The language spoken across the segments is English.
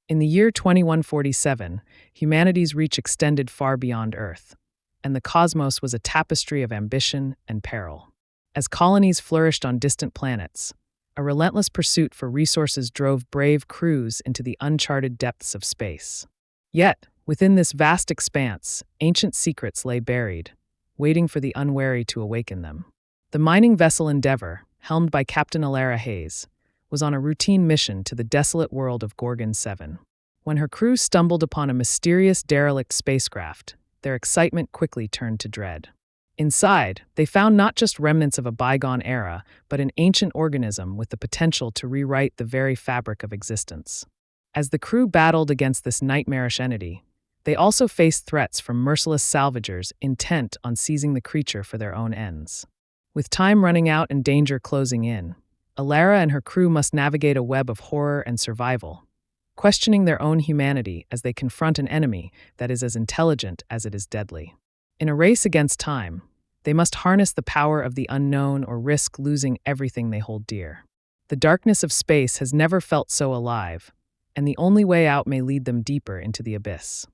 In the year 2147, humanity's reach extended far beyond Earth, and the cosmos was a tapestry of ambition and peril. As colonies flourished on distant planets, a relentless pursuit for resources drove brave crews into the uncharted depths of space. Yet, within this vast expanse, ancient secrets lay buried, waiting for the unwary to awaken them. The mining vessel Endeavour, helmed by Captain Elara Hayes, was on a routine mission to the desolate world of Gorgon 7. When her crew stumbled upon a mysterious derelict spacecraft, their excitement quickly turned to dread. Inside, they found not just remnants of a bygone era, but an ancient organism with the potential to rewrite the very fabric of existence. As the crew battled against this nightmarish entity, they also faced threats from merciless salvagers intent on seizing the creature for their own ends. With time running out and danger closing in, Elara and her crew must navigate a web of horror and survival, questioning their own humanity as they confront an enemy that is as intelligent as it is deadly. In a race against time, they must harness the power of the unknown or risk losing everything they hold dear. The darkness of space has never felt so alive, and the only way out may lead them deeper into the abyss.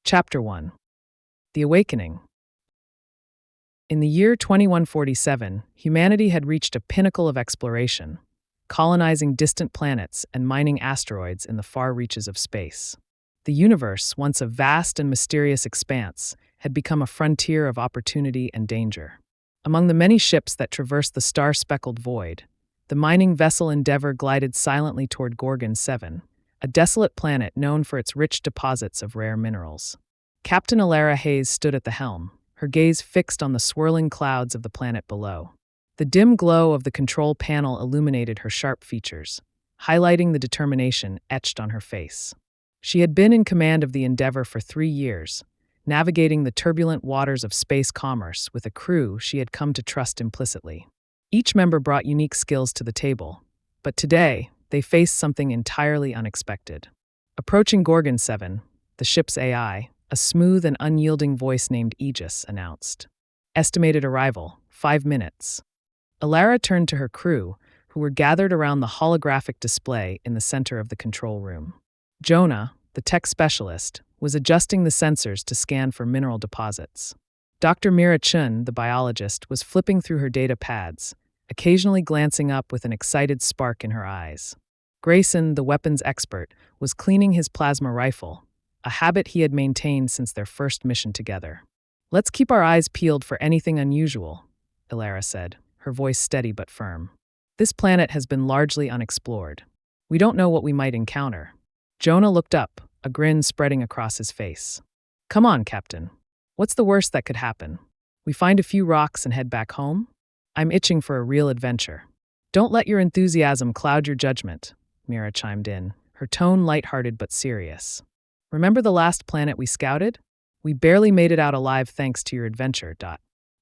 Chapter 1. The Awakening. In the year 2147, humanity had reached a pinnacle of exploration, colonizing distant planets and mining asteroids in the far reaches of space. The universe, once a vast and mysterious expanse, had become a frontier of opportunity and danger. Among the many ships that traversed the star-speckled void, the mining vessel Endeavour glided silently toward Gorgon 7, a desolate planet known for its rich deposits of rare minerals. Captain Elara Hayes stood at the helm, her gaze fixed on the swirling clouds of the planet below. The dim glow of the control panel illuminated her sharp features, highlighting the determination etched on her face. She had been in command of the Endeavour for 3 years, navigating the turbulent waters of space commerce with a crew she had come to trust implicitly. Each member brought unique skills to the table, but today they faced something entirely unexpected. Approaching Gorgon 7, the ship's AI, a smooth and unyielding voice named Aegis announced. Estimated arrival, 5 minutes. Elara turned to her crew, who were gathered around the holographic display in the center of the control room. Jonah, the tech specialist, was adjusting the sensors to scan for mineral deposits. Dr. Mira Chun, the biologist, was flipping through her data pads, occasionally glancing up with an excited spark in her eyes. Grayson, the weapons expert, was cleaning his plasma rifle, a habit he had maintained since their first mission together. "Let's keep our eyes peeled for anything unusual," Elara said, her voice steady but firm. "This planet has been largely unexplored. We don't know what we might encounter." Jonah looked up, a grin spreading across his face. "Come on, Captain. What's the worst that could happen? We find a few rocks and head back home? I'm itching for a real adventure." "Don't let your enthusiasm cloud your judgment," Mira chimed in, her tone lighthearted but serious. "Remember the last planet we scouted? We barely made it out alive thanks to your adventure."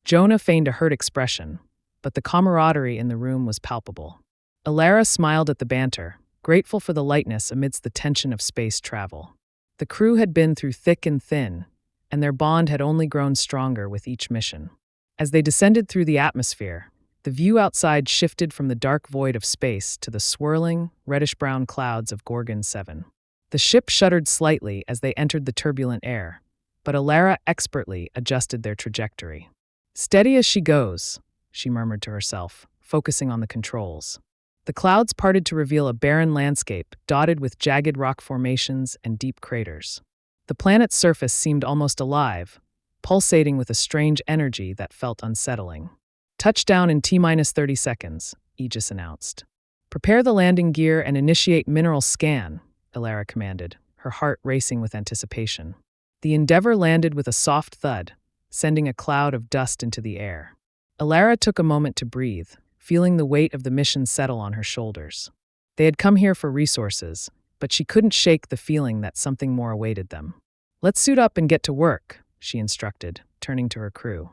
Jonah feigned a hurt expression, but the camaraderie in the room was palpable. Elara smiled at the banter, grateful for the lightness amidst the tension of space travel. The crew had been through thick and thin, and their bond had only grown stronger with each mission. As they descended through the atmosphere, the view outside shifted from the dark void of space to the swirling, reddish-brown clouds of Gorgon 7. The ship shuddered slightly as they entered the turbulent air, but Elara expertly adjusted their trajectory. "Steady as she goes," she murmured to herself, focusing on the controls. The clouds parted to reveal a barren landscape dotted with jagged rock formations and deep craters. The planet's surface seemed almost alive, pulsating with a strange energy that felt unsettling. "Touchdown in T-minus 30 seconds, Aegis announced. "Prepare the landing gear and initiate mineral scan," Elara commanded, her heart racing with anticipation. The Endeavour landed with a soft thud, sending a cloud of dust into the air. Elara took a moment to breathe, feeling the weight of the mission settle on her shoulders. They had come here for resources, but she couldn't shake the feeling that something more awaited them. "Let's suit up and get to work," she instructed, turning to her crew.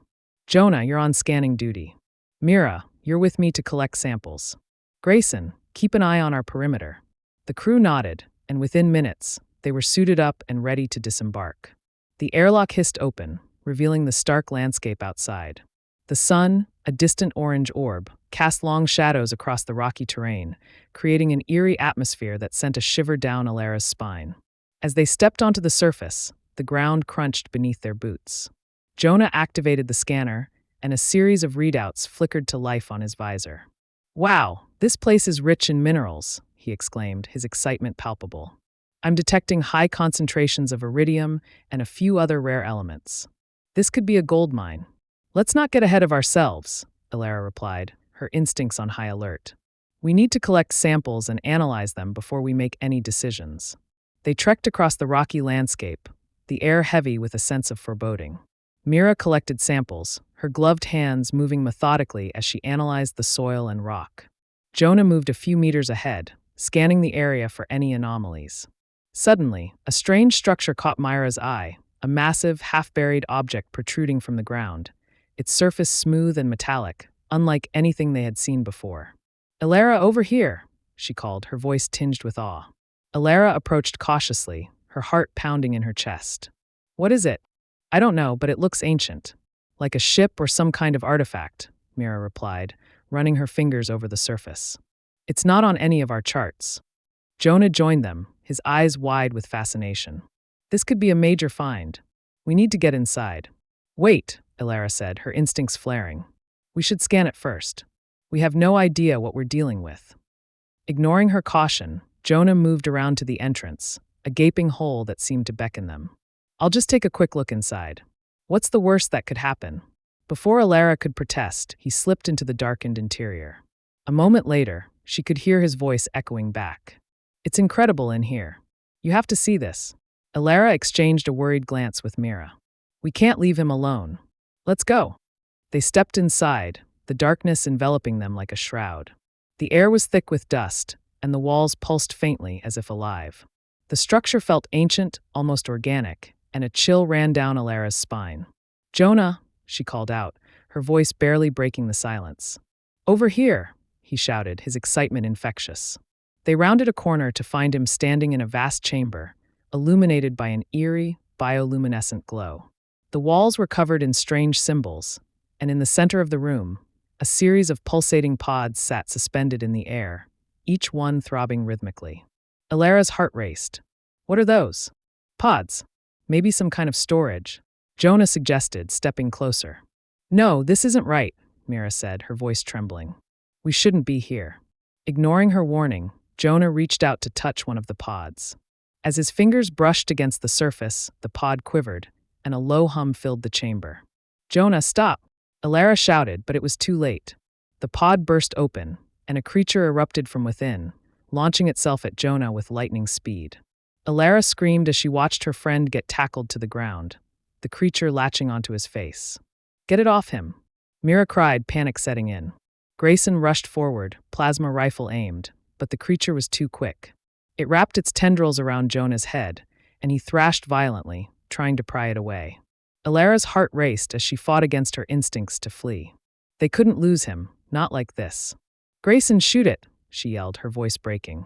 "Jonah, you're on scanning duty. Mira, you're with me to collect samples. Grayson, keep an eye on our perimeter." The crew nodded, and within minutes, they were suited up and ready to disembark. The airlock hissed open, revealing the stark landscape outside. The sun, a distant orange orb, cast long shadows across the rocky terrain, creating an eerie atmosphere that sent a shiver down Elara's spine. As they stepped onto the surface, the ground crunched beneath their boots. Jonah activated the scanner, and a series of readouts flickered to life on his visor. "Wow, this place is rich in minerals," he exclaimed, his excitement palpable. "I'm detecting high concentrations of iridium and a few other rare elements. This could be a gold mine." "Let's not get ahead of ourselves," Elara replied, her instincts on high alert. "We need to collect samples and analyze them before we make any decisions." They trekked across the rocky landscape, the air heavy with a sense of foreboding. Mira collected samples, her gloved hands moving methodically as she analyzed the soil and rock. Jonah moved a few meters ahead, scanning the area for any anomalies. Suddenly, a strange structure caught Myra's eye, a massive, half-buried object protruding from the ground, its surface smooth and metallic, unlike anything they had seen before. "Elara, over here," she called, her voice tinged with awe. Elara approached cautiously, her heart pounding in her chest. "What is it?" "I don't know, but it looks ancient. Like a ship or some kind of artifact," Mira replied, running her fingers over the surface. "It's not on any of our charts." Jonah joined them, his eyes wide with fascination. "This could be a major find. We need to get inside." "Wait," Elara said, her instincts flaring. "We should scan it first. We have no idea what we're dealing with." Ignoring her caution, Jonah moved around to the entrance, a gaping hole that seemed to beckon them. "I'll just take a quick look inside. What's the worst that could happen?" Before Elara could protest, he slipped into the darkened interior. A moment later, she could hear his voice echoing back. "It's incredible in here. You have to see this." Elara exchanged a worried glance with Mira. "We can't leave him alone. Let's go." They stepped inside, the darkness enveloping them like a shroud. The air was thick with dust, and the walls pulsed faintly as if alive. The structure felt ancient, almost organic, and a chill ran down Elara's spine. "Jonah," she called out, her voice barely breaking the silence. "Over here," he shouted, his excitement infectious. They rounded a corner to find him standing in a vast chamber, illuminated by an eerie, bioluminescent glow. The walls were covered in strange symbols, and in the center of the room, a series of pulsating pods sat suspended in the air, each one throbbing rhythmically. Elara's heart raced. "What are those?" "Pods. Maybe some kind of storage," Jonah suggested, stepping closer. "No, this isn't right," Mira said, her voice trembling. "We shouldn't be here." Ignoring her warning, Jonah reached out to touch one of the pods. As his fingers brushed against the surface, the pod quivered, and a low hum filled the chamber. "Jonah, stop!" Elara shouted, but it was too late. The pod burst open, and a creature erupted from within, launching itself at Jonah with lightning speed. Elara screamed as she watched her friend get tackled to the ground, the creature latching onto his face. "Get it off him!" Mira cried, panic setting in. Grayson rushed forward, plasma rifle aimed, but the creature was too quick. It wrapped its tendrils around Jonah's head, and he thrashed violently, trying to pry it away. Elara's heart raced as she fought against her instincts to flee. They couldn't lose him, not like this. "Grayson, shoot it," she yelled, her voice breaking.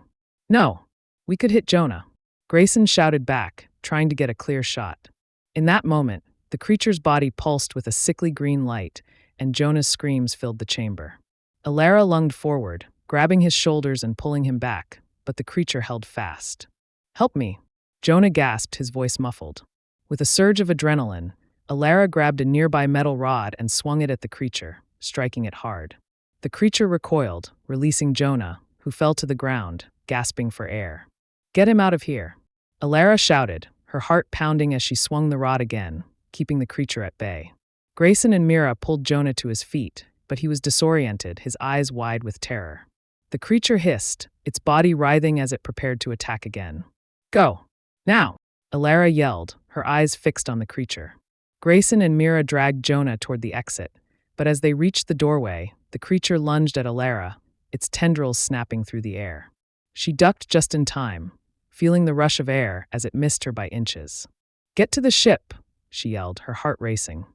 "No, we could hit Jonah." Grayson shouted back, trying to get a clear shot. In that moment, the creature's body pulsed with a sickly green light, and Jonah's screams filled the chamber. Elara lunged forward, grabbing his shoulders and pulling him back, but the creature held fast. "Help me," Jonah gasped, his voice muffled. With a surge of adrenaline, Elara grabbed a nearby metal rod and swung it at the creature, striking it hard. The creature recoiled, releasing Jonah, who fell to the ground, gasping for air. "Get him out of here," Elara shouted, her heart pounding as she swung the rod again, keeping the creature at bay. Grayson and Mira pulled Jonah to his feet, but he was disoriented, his eyes wide with terror. The creature hissed, its body writhing as it prepared to attack again. "Go! Now!" Elara yelled, her eyes fixed on the creature. Grayson and Mira dragged Jonah toward the exit, but as they reached the doorway, the creature lunged at Elara, its tendrils snapping through the air. She ducked just in time, feeling the rush of air as it missed her by inches. "Get to the ship," she yelled, her heart racing.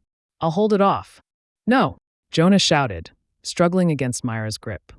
"I'll hold it off." "No," Jonah shouted, struggling against Myra's grip.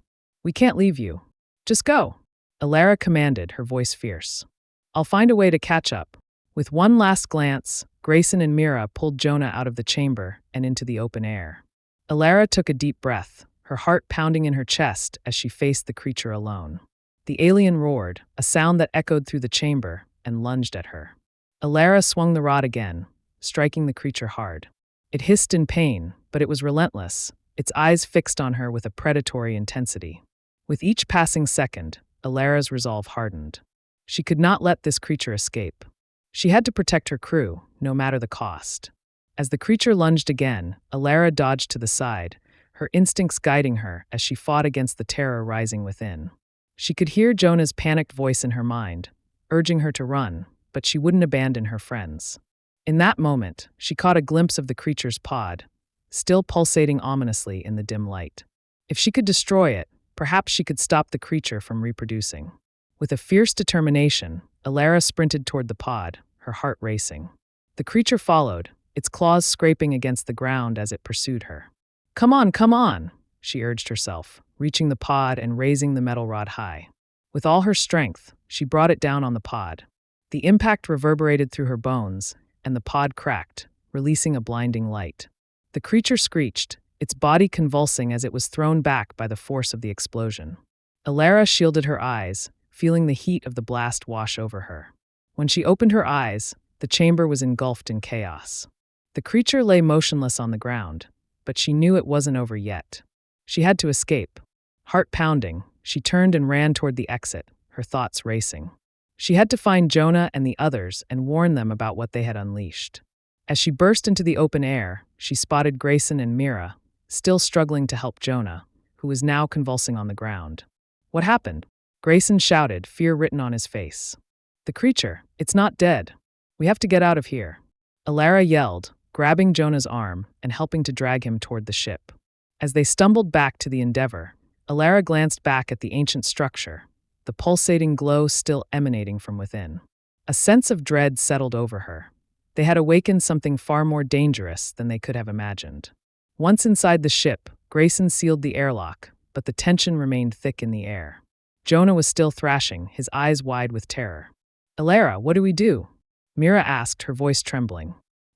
"We can't leave you. Just go," Elara commanded, her voice fierce. "I'll find a way to catch up." With one last glance, Grayson and Mira pulled Jonah out of the chamber and into the open air. Elara took a deep breath, her heart pounding in her chest as she faced the creature alone. The alien roared, a sound that echoed through the chamber, and lunged at her. Elara swung the rod again, striking the creature hard. It hissed in pain, but it was relentless, its eyes fixed on her with a predatory intensity. With each passing second, Elara's resolve hardened. She could not let this creature escape. She had to protect her crew, no matter the cost. As the creature lunged again, Elara dodged to the side, her instincts guiding her as she fought against the terror rising within. She could hear Jonah's panicked voice in her mind, urging her to run, but she wouldn't abandon her friends. In that moment, she caught a glimpse of the creature's pod, still pulsating ominously in the dim light. If she could destroy it, perhaps she could stop the creature from reproducing. With a fierce determination, Elara sprinted toward the pod, her heart racing. The creature followed, its claws scraping against the ground as it pursued her. Come on, she urged herself, reaching the pod and raising the metal rod high. With all her strength, she brought it down on the pod. The impact reverberated through her bones, and the pod cracked, releasing a blinding light. The creature screeched, its body convulsing as it was thrown back by the force of the explosion. Elara shielded her eyes, feeling the heat of the blast wash over her. When she opened her eyes, the chamber was engulfed in chaos. The creature lay motionless on the ground, but she knew it wasn't over yet. She had to escape. Heart pounding, she turned and ran toward the exit, her thoughts racing. She had to find Jonah and the others and warn them about what they had unleashed. As she burst into the open air, she spotted Grayson and Mira, still struggling to help Jonah, who was now convulsing on the ground. What happened? Grayson shouted, fear written on his face. The creature, it's not dead. We have to get out of here. Elara yelled, grabbing Jonah's arm and helping to drag him toward the ship. As they stumbled back to the Endeavor, Elara glanced back at the ancient structure, the pulsating glow still emanating from within. A sense of dread settled over her. They had awakened something far more dangerous than they could have imagined. Once inside the ship, Grayson sealed the airlock, but the tension remained thick in the air. Jonah was still thrashing, his eyes wide with terror. Elara, what do we do? Mira asked, her voice trembling.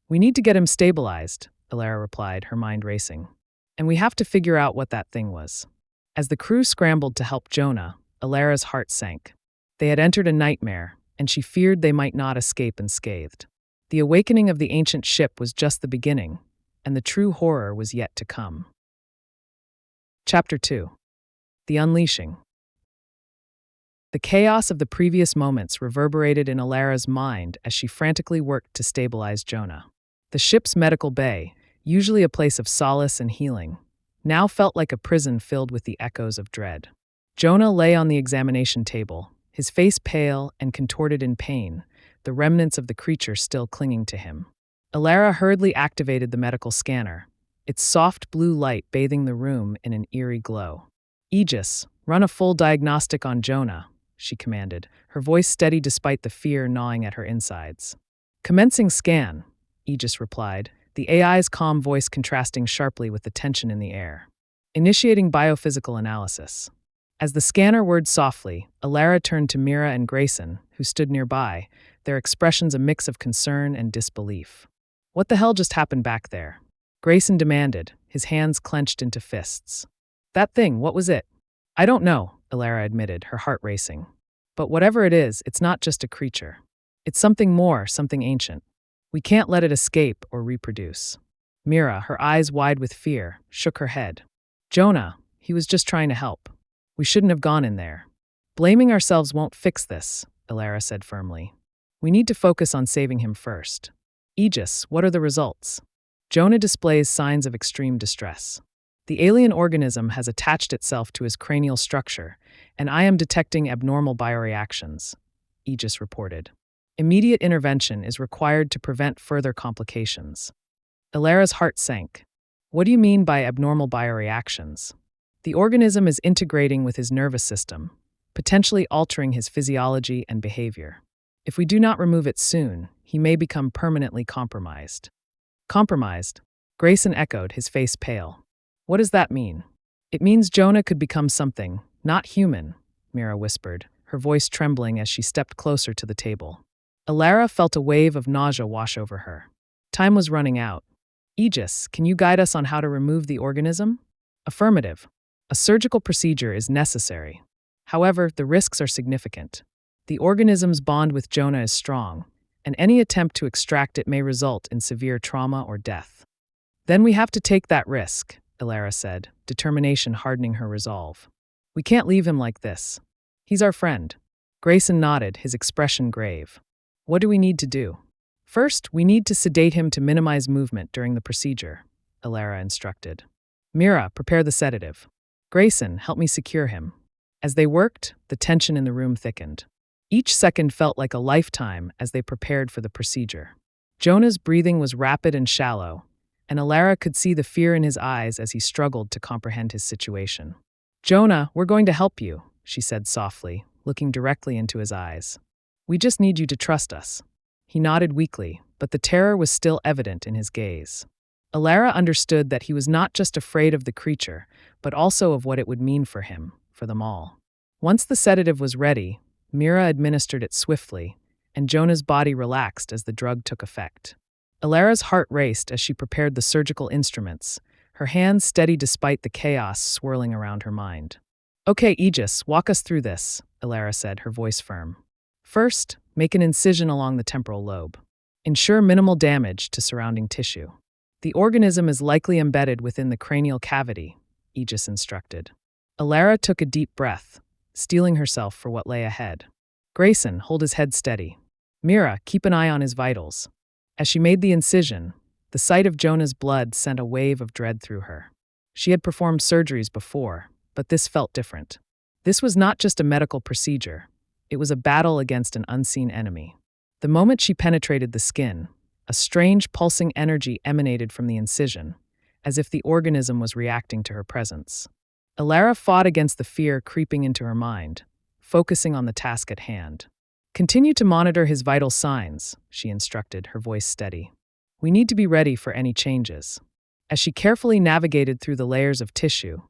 We need to get him stabilized, Elara replied, her mind racing. And we have to figure out what that thing was. As the crew scrambled to help Jonah, Elara's heart sank. They had entered a nightmare, and she feared they might not escape unscathed. The awakening of the ancient ship was just the beginning, and the true horror was yet to come. Chapter 2. The Unleashing. The chaos of the previous moments reverberated in Elara's mind as she frantically worked to stabilize Jonah. The ship's medical bay, usually a place of solace and healing, now felt like a prison filled with the echoes of dread. Jonah lay on the examination table, his face pale and contorted in pain, the remnants of the creature still clinging to him. Elara hurriedly activated the medical scanner, its soft blue light bathing the room in an eerie glow. Aegis, run a full diagnostic on Jonah, she commanded, her voice steady despite the fear gnawing at her insides. Commencing scan, Aegis replied, the AI's calm voice contrasting sharply with the tension in the air. Initiating biophysical analysis. As the scanner whirred softly, Elara turned to Mira and Grayson, who stood nearby, their expressions a mix of concern and disbelief. What the hell just happened back there? Grayson demanded, his hands clenched into fists. That thing, what was it? I don't know, Elara admitted, her heart racing. But whatever it is, it's not just a creature. It's something more, something ancient. We can't let it escape or reproduce. Mira, her eyes wide with fear, shook her head. Jonah, he was just trying to help. We shouldn't have gone in there. Blaming ourselves won't fix this, Elara said firmly. We need to focus on saving him first. Aegis, what are the results? Jonah displays signs of extreme distress. The alien organism has attached itself to his cranial structure, and I am detecting abnormal bioreactions, Aegis reported. Immediate intervention is required to prevent further complications. Elara's heart sank. What do you mean by abnormal bioreactions? The organism is integrating with his nervous system, potentially altering his physiology and behavior. If we do not remove it soon, he may become permanently compromised. Compromised? Grayson echoed, his face pale. What does that mean? It means Jonah could become something, not human, Mira whispered, her voice trembling as she stepped closer to the table. Elara felt a wave of nausea wash over her. Time was running out. Aegis, can you guide us on how to remove the organism? Affirmative. A surgical procedure is necessary. However, the risks are significant. The organism's bond with Jonah is strong, and any attempt to extract it may result in severe trauma or death. Then we have to take that risk, Elara said, determination hardening her resolve. We can't leave him like this. He's our friend. Grayson nodded, his expression grave. What do we need to do? First, we need to sedate him to minimize movement during the procedure, Elara instructed. Mira, prepare the sedative. Grayson, help me secure him. As they worked, the tension in the room thickened. Each second felt like a lifetime as they prepared for the procedure. Jonah's breathing was rapid and shallow, and Elara could see the fear in his eyes as he struggled to comprehend his situation. Jonah, we're going to help you, she said softly, looking directly into his eyes. We just need you to trust us. He nodded weakly, but the terror was still evident in his gaze. Elara understood that he was not just afraid of the creature, but also of what it would mean for him, for them all. Once the sedative was ready, Mira administered it swiftly, and Jonah's body relaxed as the drug took effect. Elara's heart raced as she prepared the surgical instruments, her hands steady despite the chaos swirling around her mind. Okay, Aegis, walk us through this, Elara said, her voice firm. First, make an incision along the temporal lobe. Ensure minimal damage to surrounding tissue. The organism is likely embedded within the cranial cavity, Aegis instructed. Elara took a deep breath, steeling herself for what lay ahead. Grayson, hold his head steady. Mira, keep an eye on his vitals. As she made the incision, the sight of Jonah's blood sent a wave of dread through her. She had performed surgeries before, but this felt different. This was not just a medical procedure. It was a battle against an unseen enemy. The moment she penetrated the skin, a strange pulsing energy emanated from the incision, as if the organism was reacting to her presence. Elara fought against the fear creeping into her mind, focusing on the task at hand. Continue to monitor his vital signs, she instructed, her voice steady. We need to be ready for any changes. As she carefully navigated through the layers of tissue,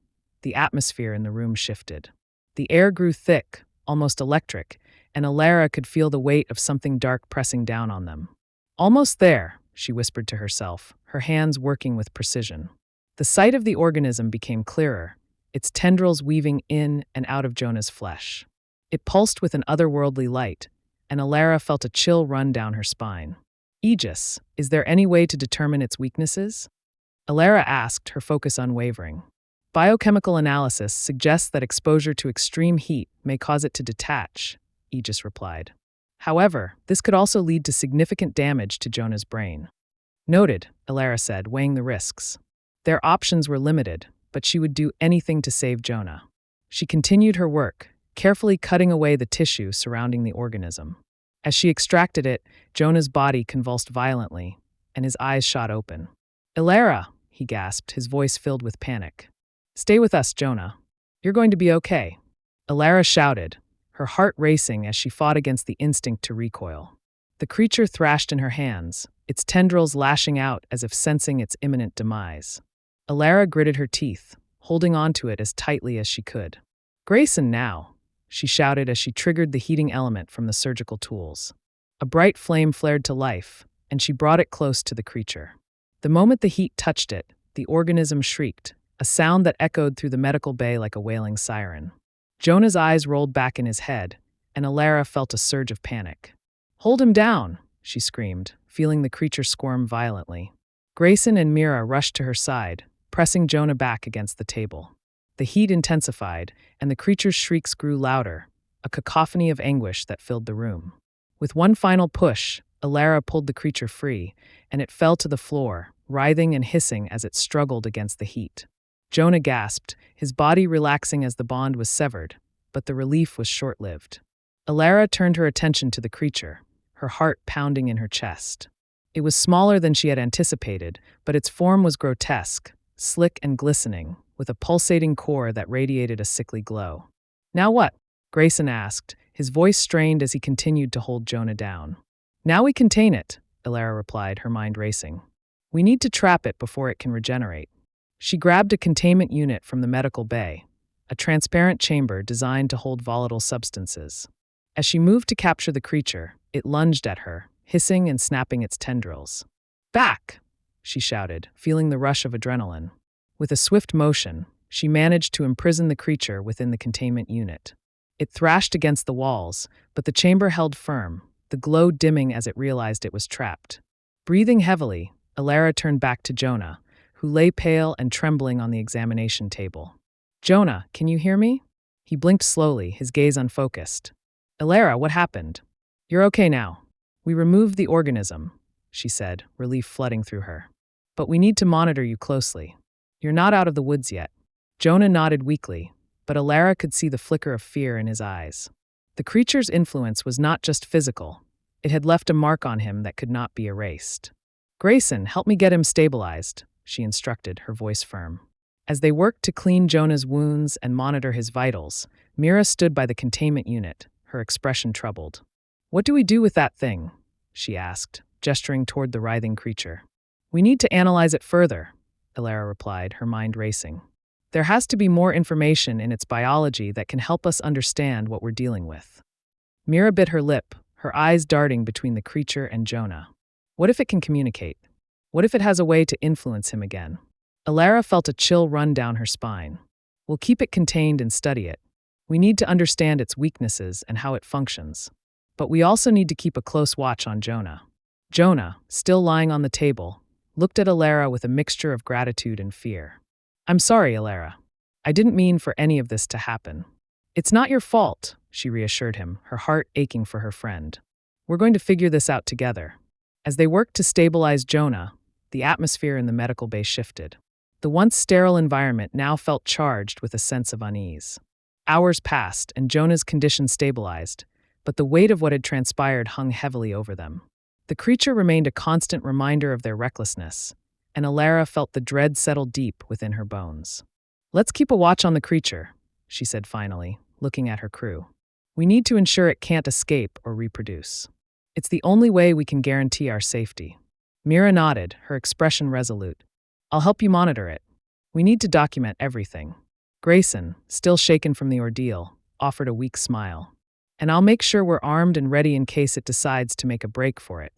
the atmosphere in the room shifted. The air grew thick, almost electric, and Elara could feel the weight of something dark pressing down on them. Almost there, she whispered to herself, her hands working with precision. The sight of the organism became clearer, its tendrils weaving in and out of Jonah's flesh. It pulsed with an otherworldly light, and Elara felt a chill run down her spine. Aegis, is there any way to determine its weaknesses? Elara asked, her focus unwavering. Biochemical analysis suggests that exposure to extreme heat may cause it to detach, Aegis replied. However, this could also lead to significant damage to Jonah's brain. Noted, Elara said, weighing the risks. Their options were limited, but she would do anything to save Jonah. She continued her work, carefully cutting away the tissue surrounding the organism. As she extracted it, Jonah's body convulsed violently, and his eyes shot open. Elara, he gasped, his voice filled with panic. Stay with us, Jonah. You're going to be okay. Elara shouted, her heart racing as she fought against the instinct to recoil. The creature thrashed in her hands, its tendrils lashing out as if sensing its imminent demise. Elara gritted her teeth, holding onto it as tightly as she could. Grayson now, she shouted as she triggered the heating element from the surgical tools. A bright flame flared to life, and she brought it close to the creature. The moment the heat touched it, the organism shrieked, a sound that echoed through the medical bay like a wailing siren. Jonah's eyes rolled back in his head, and Elara felt a surge of panic. Hold him down, she screamed, feeling the creature squirm violently. Grayson and Mira rushed to her side, pressing Jonah back against the table. The heat intensified, and the creature's shrieks grew louder, a cacophony of anguish that filled the room. With one final push, Elara pulled the creature free, and it fell to the floor, writhing and hissing as it struggled against the heat. Jonah gasped, his body relaxing as the bond was severed, but the relief was short-lived. Elara turned her attention to the creature, her heart pounding in her chest. It was smaller than she had anticipated, but its form was grotesque, slick and glistening, with a pulsating core that radiated a sickly glow. Now what? Grayson asked, his voice strained as he continued to hold Jonah down. Now we contain it, Elara replied, her mind racing. We need to trap it before it can regenerate. She grabbed a containment unit from the medical bay, a transparent chamber designed to hold volatile substances. As she moved to capture the creature, it lunged at her, hissing and snapping its tendrils. Back! she shouted, feeling the rush of adrenaline. With a swift motion, she managed to imprison the creature within the containment unit. It thrashed against the walls, but the chamber held firm, the glow dimming as it realized it was trapped. Breathing heavily, Elara turned back to Jonah, who lay pale and trembling on the examination table. "Jonah, can you hear me?" He blinked slowly, his gaze unfocused. "Elara, what happened?" "You're okay now. We removed the organism," she said, relief flooding through her. "But we need to monitor you closely. You're not out of the woods yet." Jonah nodded weakly, but Elara could see the flicker of fear in his eyes. The creature's influence was not just physical. It had left a mark on him that could not be erased. "Grayson, help me get him stabilized," she instructed, her voice firm. As they worked to clean Jonah's wounds and monitor his vitals, Mira stood by the containment unit, her expression troubled. "What do we do with that thing?" she asked, gesturing toward the writhing creature. "We need to analyze it further," Elara replied, her mind racing. "There has to be more information in its biology that can help us understand what we're dealing with." Mira bit her lip, her eyes darting between the creature and Jonah. What if it can communicate? What if it has a way to influence him again? Elara felt a chill run down her spine. "We'll keep it contained and study it. We need to understand its weaknesses and how it functions. But we also need to keep a close watch on Jonah." Jonah, still lying on the table, looked at Elara with a mixture of gratitude and fear. "I'm sorry, Elara. I didn't mean for any of this to happen." "It's not your fault," she reassured him, her heart aching for her friend. "We're going to figure this out together." As they worked to stabilize Jonah, the atmosphere in the medical bay shifted. The once sterile environment now felt charged with a sense of unease. Hours passed, and Jonah's condition stabilized, but the weight of what had transpired hung heavily over them. The creature remained a constant reminder of their recklessness, and Elara felt the dread settle deep within her bones. "Let's keep a watch on the creature," she said finally, looking at her crew. "We need to ensure it can't escape or reproduce. It's the only way we can guarantee our safety." Mira nodded, her expression resolute. "I'll help you monitor it. We need to document everything." Grayson, still shaken from the ordeal, offered a weak smile. "And I'll make sure we're armed and ready in case it decides to make a break for it."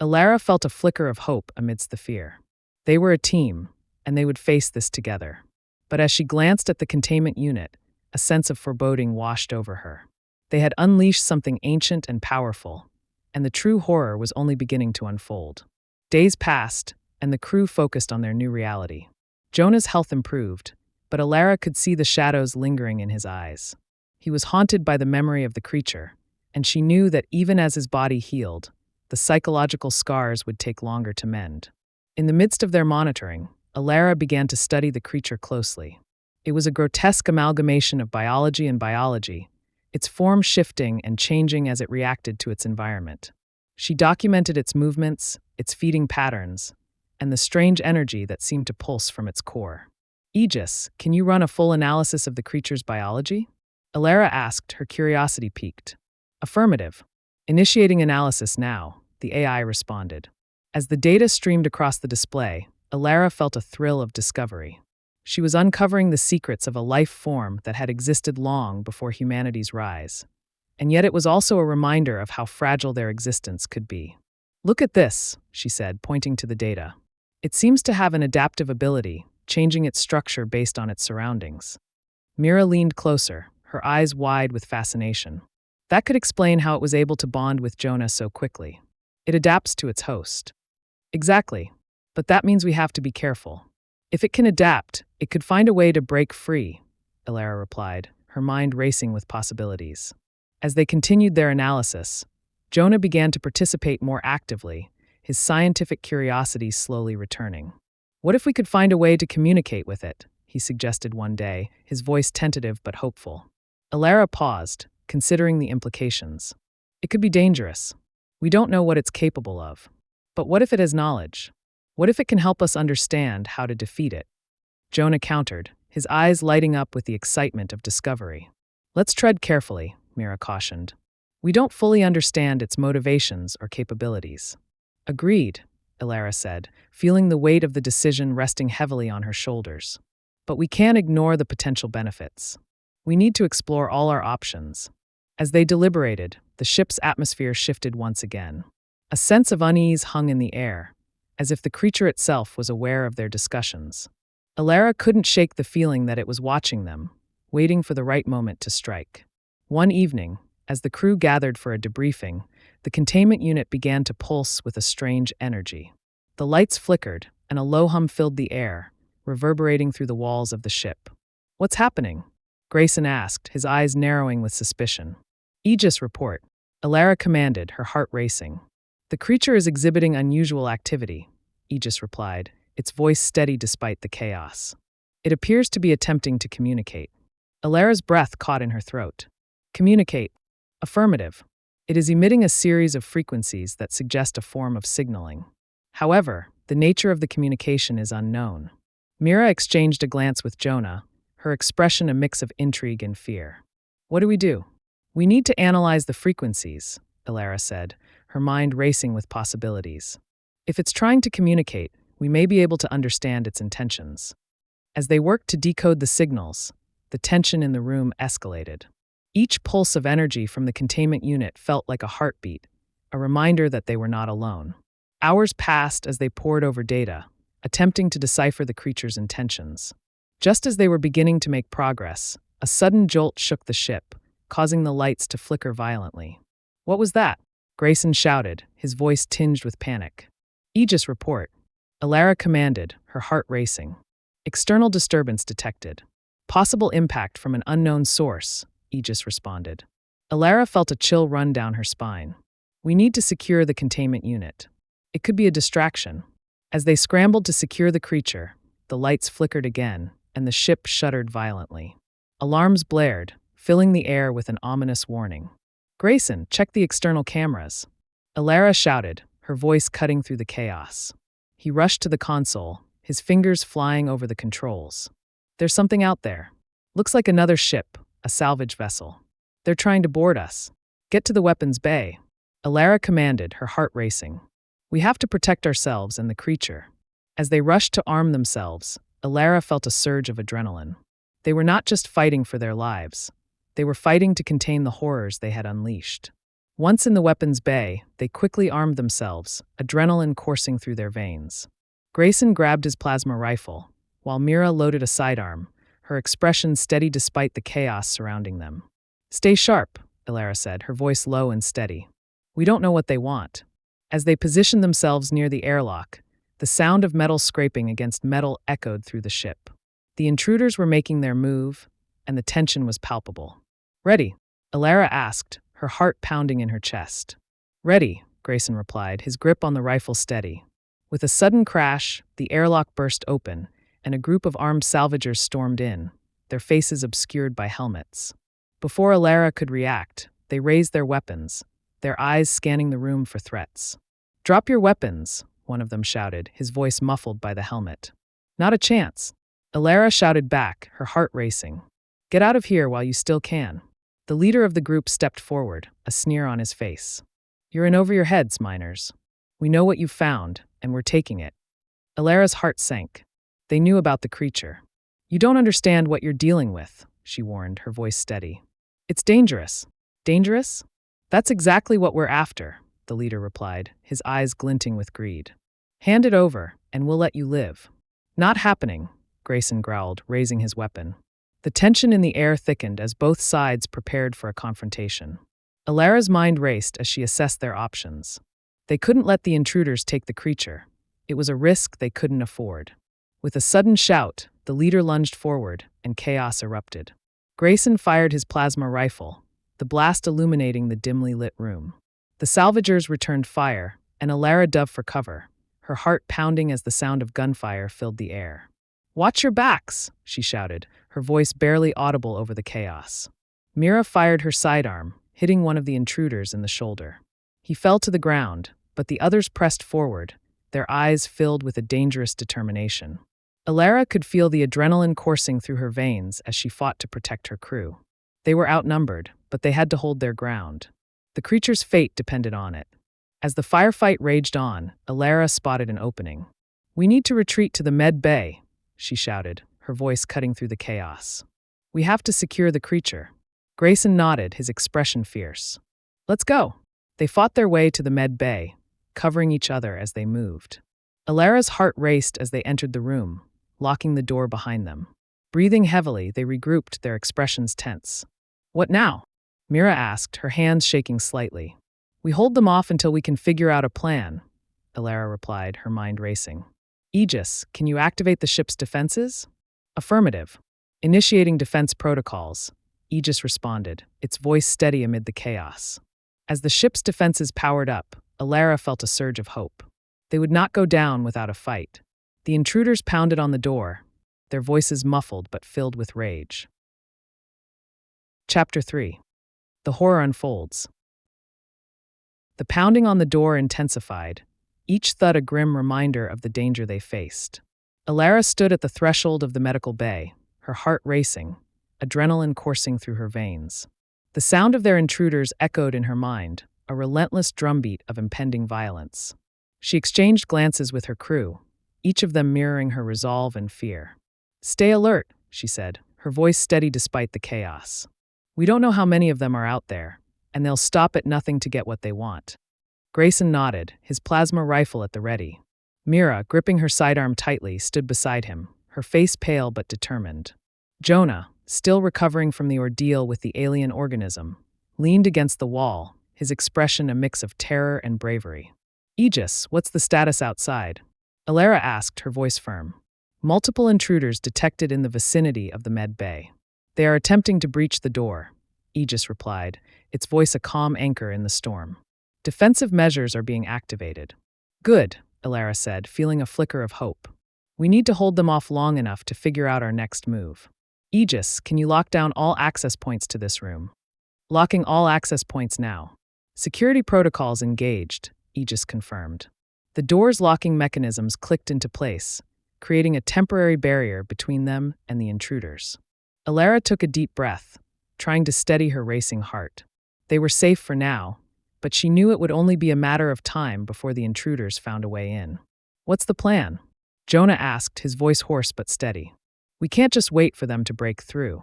Elara felt a flicker of hope amidst the fear. They were a team, and they would face this together. But as she glanced at the containment unit, a sense of foreboding washed over her. They had unleashed something ancient and powerful, and the true horror was only beginning to unfold. Days passed, and the crew focused on their new reality. Jonah's health improved, but Elara could see the shadows lingering in his eyes. He was haunted by the memory of the creature, and she knew that even as his body healed, the psychological scars would take longer to mend. In the midst of their monitoring, Elara began to study the creature closely. It was a grotesque amalgamation of biology and biology, its form shifting and changing as it reacted to its environment. She documented its movements, its feeding patterns, and the strange energy that seemed to pulse from its core. "Aegis, can you run a full analysis of the creature's biology?" Elara asked, her curiosity piqued. "Affirmative. Initiating analysis now," the AI responded. As the data streamed across the display, Elara felt a thrill of discovery. She was uncovering the secrets of a life form that had existed long before humanity's rise. And yet it was also a reminder of how fragile their existence could be. "Look at this," she said, pointing to the data. "It seems to have an adaptive ability, changing its structure based on its surroundings." Mira leaned closer, her eyes wide with fascination. That could explain how it was able to bond with Jonah so quickly. It adapts to its host. "Exactly. But that means we have to be careful. If it can adapt, it could find a way to break free," Elara replied, her mind racing with possibilities. As they continued their analysis, Jonah began to participate more actively, his scientific curiosity slowly returning. "What if we could find a way to communicate with it?" he suggested one day, his voice tentative but hopeful. Elara paused, considering the implications. "It could be dangerous. We don't know what it's capable of. But what if it has knowledge? What if it can help us understand how to defeat it?" Jonah countered, his eyes lighting up with the excitement of discovery. "Let's tread carefully," Mira cautioned. "We don't fully understand its motivations or capabilities." "Agreed," Elara said, feeling the weight of the decision resting heavily on her shoulders. "But we can't ignore the potential benefits. We need to explore all our options." As they deliberated, the ship's atmosphere shifted once again. A sense of unease hung in the air, as if the creature itself was aware of their discussions. Elara couldn't shake the feeling that it was watching them, waiting for the right moment to strike. One evening, as the crew gathered for a debriefing, the containment unit began to pulse with a strange energy. The lights flickered, and a low hum filled the air, reverberating through the walls of the ship. "What's happening?" Grayson asked, his eyes narrowing with suspicion. "Aegis report," Elara commanded, her heart racing. "The creature is exhibiting unusual activity," Aegis replied, its voice steady despite the chaos. "It appears to be attempting to communicate." Elara's breath caught in her throat. "Communicate." "Affirmative. It is emitting a series of frequencies that suggest a form of signaling. However, the nature of the communication is unknown." Mira exchanged a glance with Jonah, her expression a mix of intrigue and fear. "What do we do?" "We need to analyze the frequencies," Elara said, her mind racing with possibilities. "If it's trying to communicate, we may be able to understand its intentions." As they worked to decode the signals, the tension in the room escalated. Each pulse of energy from the containment unit felt like a heartbeat, a reminder that they were not alone. Hours passed as they pored over data, attempting to decipher the creature's intentions. Just as they were beginning to make progress, a sudden jolt shook the ship, causing the lights to flicker violently. "What was that?" Grayson shouted, his voice tinged with panic. "Aegis report," Elara commanded, her heart racing. "External disturbance detected. Possible impact from an unknown source," Aegis responded. Elara felt a chill run down her spine. "We need to secure the containment unit. It could be a distraction." As they scrambled to secure the creature, the lights flickered again, and the ship shuddered violently. Alarms blared, filling the air with an ominous warning. "Grayson, check the external cameras," Elara shouted, her voice cutting through the chaos. He rushed to the console, his fingers flying over the controls. "There's something out there. Looks like another ship, a salvage vessel. They're trying to board us. Get to the weapons bay," Elara commanded, her heart racing. "We have to protect ourselves and the creature." As they rushed to arm themselves, Elara felt a surge of adrenaline. They were not just fighting for their lives. They were fighting to contain the horrors they had unleashed. Once in the weapons bay, they quickly armed themselves, adrenaline coursing through their veins. Grayson grabbed his plasma rifle, while Mira loaded a sidearm, her expression steady despite the chaos surrounding them. "Stay sharp," Elara said, her voice low and steady. "We don't know what they want." As they positioned themselves near the airlock, the sound of metal scraping against metal echoed through the ship. The intruders were making their move, and the tension was palpable. "Ready?" Elara asked, her heart pounding in her chest. "Ready," Grayson replied, his grip on the rifle steady. With a sudden crash, the airlock burst open, and a group of armed salvagers stormed in, their faces obscured by helmets. Before Elara could react, they raised their weapons, their eyes scanning the room for threats. "Drop your weapons," one of them shouted, his voice muffled by the helmet. "Not a chance," Elara shouted back, her heart racing. "Get out of here while you still can." The leader of the group stepped forward, a sneer on his face. "You're in over your heads, miners. We know what you've found, and we're taking it." Elara's heart sank. They knew about the creature. "You don't understand what you're dealing with," she warned, her voice steady. "It's dangerous." "Dangerous? That's exactly what we're after," the leader replied, his eyes glinting with greed. "Hand it over, and we'll let you live." "Not happening," Grayson growled, raising his weapon. The tension in the air thickened as both sides prepared for a confrontation. Elara's mind raced as she assessed their options. They couldn't let the intruders take the creature. It was a risk they couldn't afford. With a sudden shout, the leader lunged forward, and chaos erupted. Grayson fired his plasma rifle, the blast illuminating the dimly lit room. The salvagers returned fire, and Elara dove for cover, her heart pounding as the sound of gunfire filled the air. "Watch your backs," she shouted, her voice barely audible over the chaos. Mira fired her sidearm, hitting one of the intruders in the shoulder. He fell to the ground, but the others pressed forward, their eyes filled with a dangerous determination. Elara could feel the adrenaline coursing through her veins as she fought to protect her crew. They were outnumbered, but they had to hold their ground. The creature's fate depended on it. As the firefight raged on, Elara spotted an opening. "We need to retreat to the med bay," she shouted, her voice cutting through the chaos. "We have to secure the creature." Grayson nodded, his expression fierce. "Let's go." They fought their way to the med bay, covering each other as they moved. Elara's heart raced as they entered the room, locking the door behind them. Breathing heavily, they regrouped, their expressions tense. "What now?" Mira asked, her hands shaking slightly. "We hold them off until we can figure out a plan," Elara replied, her mind racing. "Aegis, can you activate the ship's defenses?" "Affirmative. Initiating defense protocols," Aegis responded, its voice steady amid the chaos. As the ship's defenses powered up, Elara felt a surge of hope. They would not go down without a fight. The intruders pounded on the door, their voices muffled but filled with rage. Chapter 3. The horror unfolds. The pounding on the door intensified, each thud a grim reminder of the danger they faced. Elara stood at the threshold of the medical bay, her heart racing, adrenaline coursing through her veins. The sound of their intruders echoed in her mind, a relentless drumbeat of impending violence. She exchanged glances with her crew, each of them mirroring her resolve and fear. "Stay alert," she said, her voice steady despite the chaos. "We don't know how many of them are out there, and they'll stop at nothing to get what they want." Grayson nodded, his plasma rifle at the ready. Mira, gripping her sidearm tightly, stood beside him, her face pale but determined. Jonah, still recovering from the ordeal with the alien organism, leaned against the wall, his expression a mix of terror and bravery. "Aegis, what's the status outside?" Elara asked, her voice firm. "Multiple intruders detected in the vicinity of the med bay. They are attempting to breach the door," Aegis replied, its voice a calm anchor in the storm. "Defensive measures are being activated." "Good," Elara said, feeling a flicker of hope. "We need to hold them off long enough to figure out our next move. Aegis, can you lock down all access points to this room?" "Locking all access points now. Security protocols engaged," Aegis confirmed. The door's locking mechanisms clicked into place, creating a temporary barrier between them and the intruders. Elara took a deep breath, trying to steady her racing heart. They were safe for now, but she knew it would only be a matter of time before the intruders found a way in. "What's the plan?" Jonah asked, his voice hoarse but steady. "We can't just wait for them to break through."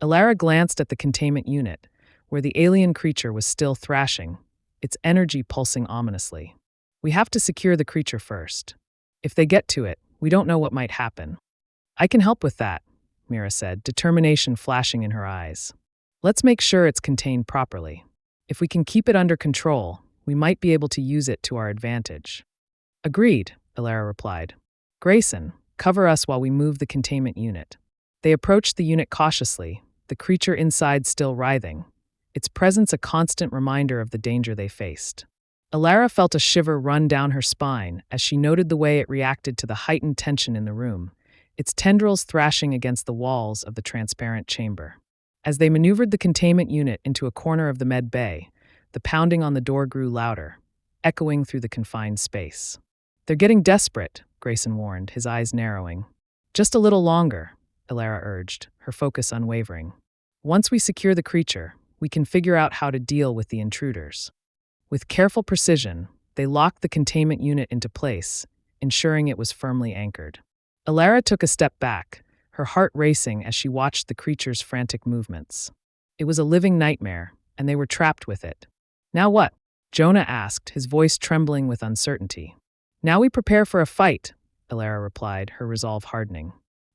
Elara glanced at the containment unit, where the alien creature was still thrashing, its energy pulsing ominously. "We have to secure the creature first. If they get to it, we don't know what might happen." "I can help with that," Mira said, determination flashing in her eyes. "Let's make sure it's contained properly. If we can keep it under control, we might be able to use it to our advantage." "Agreed," Elara replied. "Grayson, cover us while we move the containment unit." They approached the unit cautiously, the creature inside still writhing, its presence a constant reminder of the danger they faced. Elara felt a shiver run down her spine as she noted the way it reacted to the heightened tension in the room, its tendrils thrashing against the walls of the transparent chamber. As they maneuvered the containment unit into a corner of the med bay, the pounding on the door grew louder, echoing through the confined space. "They're getting desperate," Grayson warned, his eyes narrowing. "Just a little longer," Elara urged, her focus unwavering. "Once we secure the creature, we can figure out how to deal with the intruders." With careful precision, they locked the containment unit into place, ensuring it was firmly anchored. Elara took a step back, her heart racing as she watched the creature's frantic movements. It was a living nightmare, and they were trapped with it. "Now what?" Jonah asked, his voice trembling with uncertainty. "Now we prepare for a fight," Elara replied, her resolve hardening.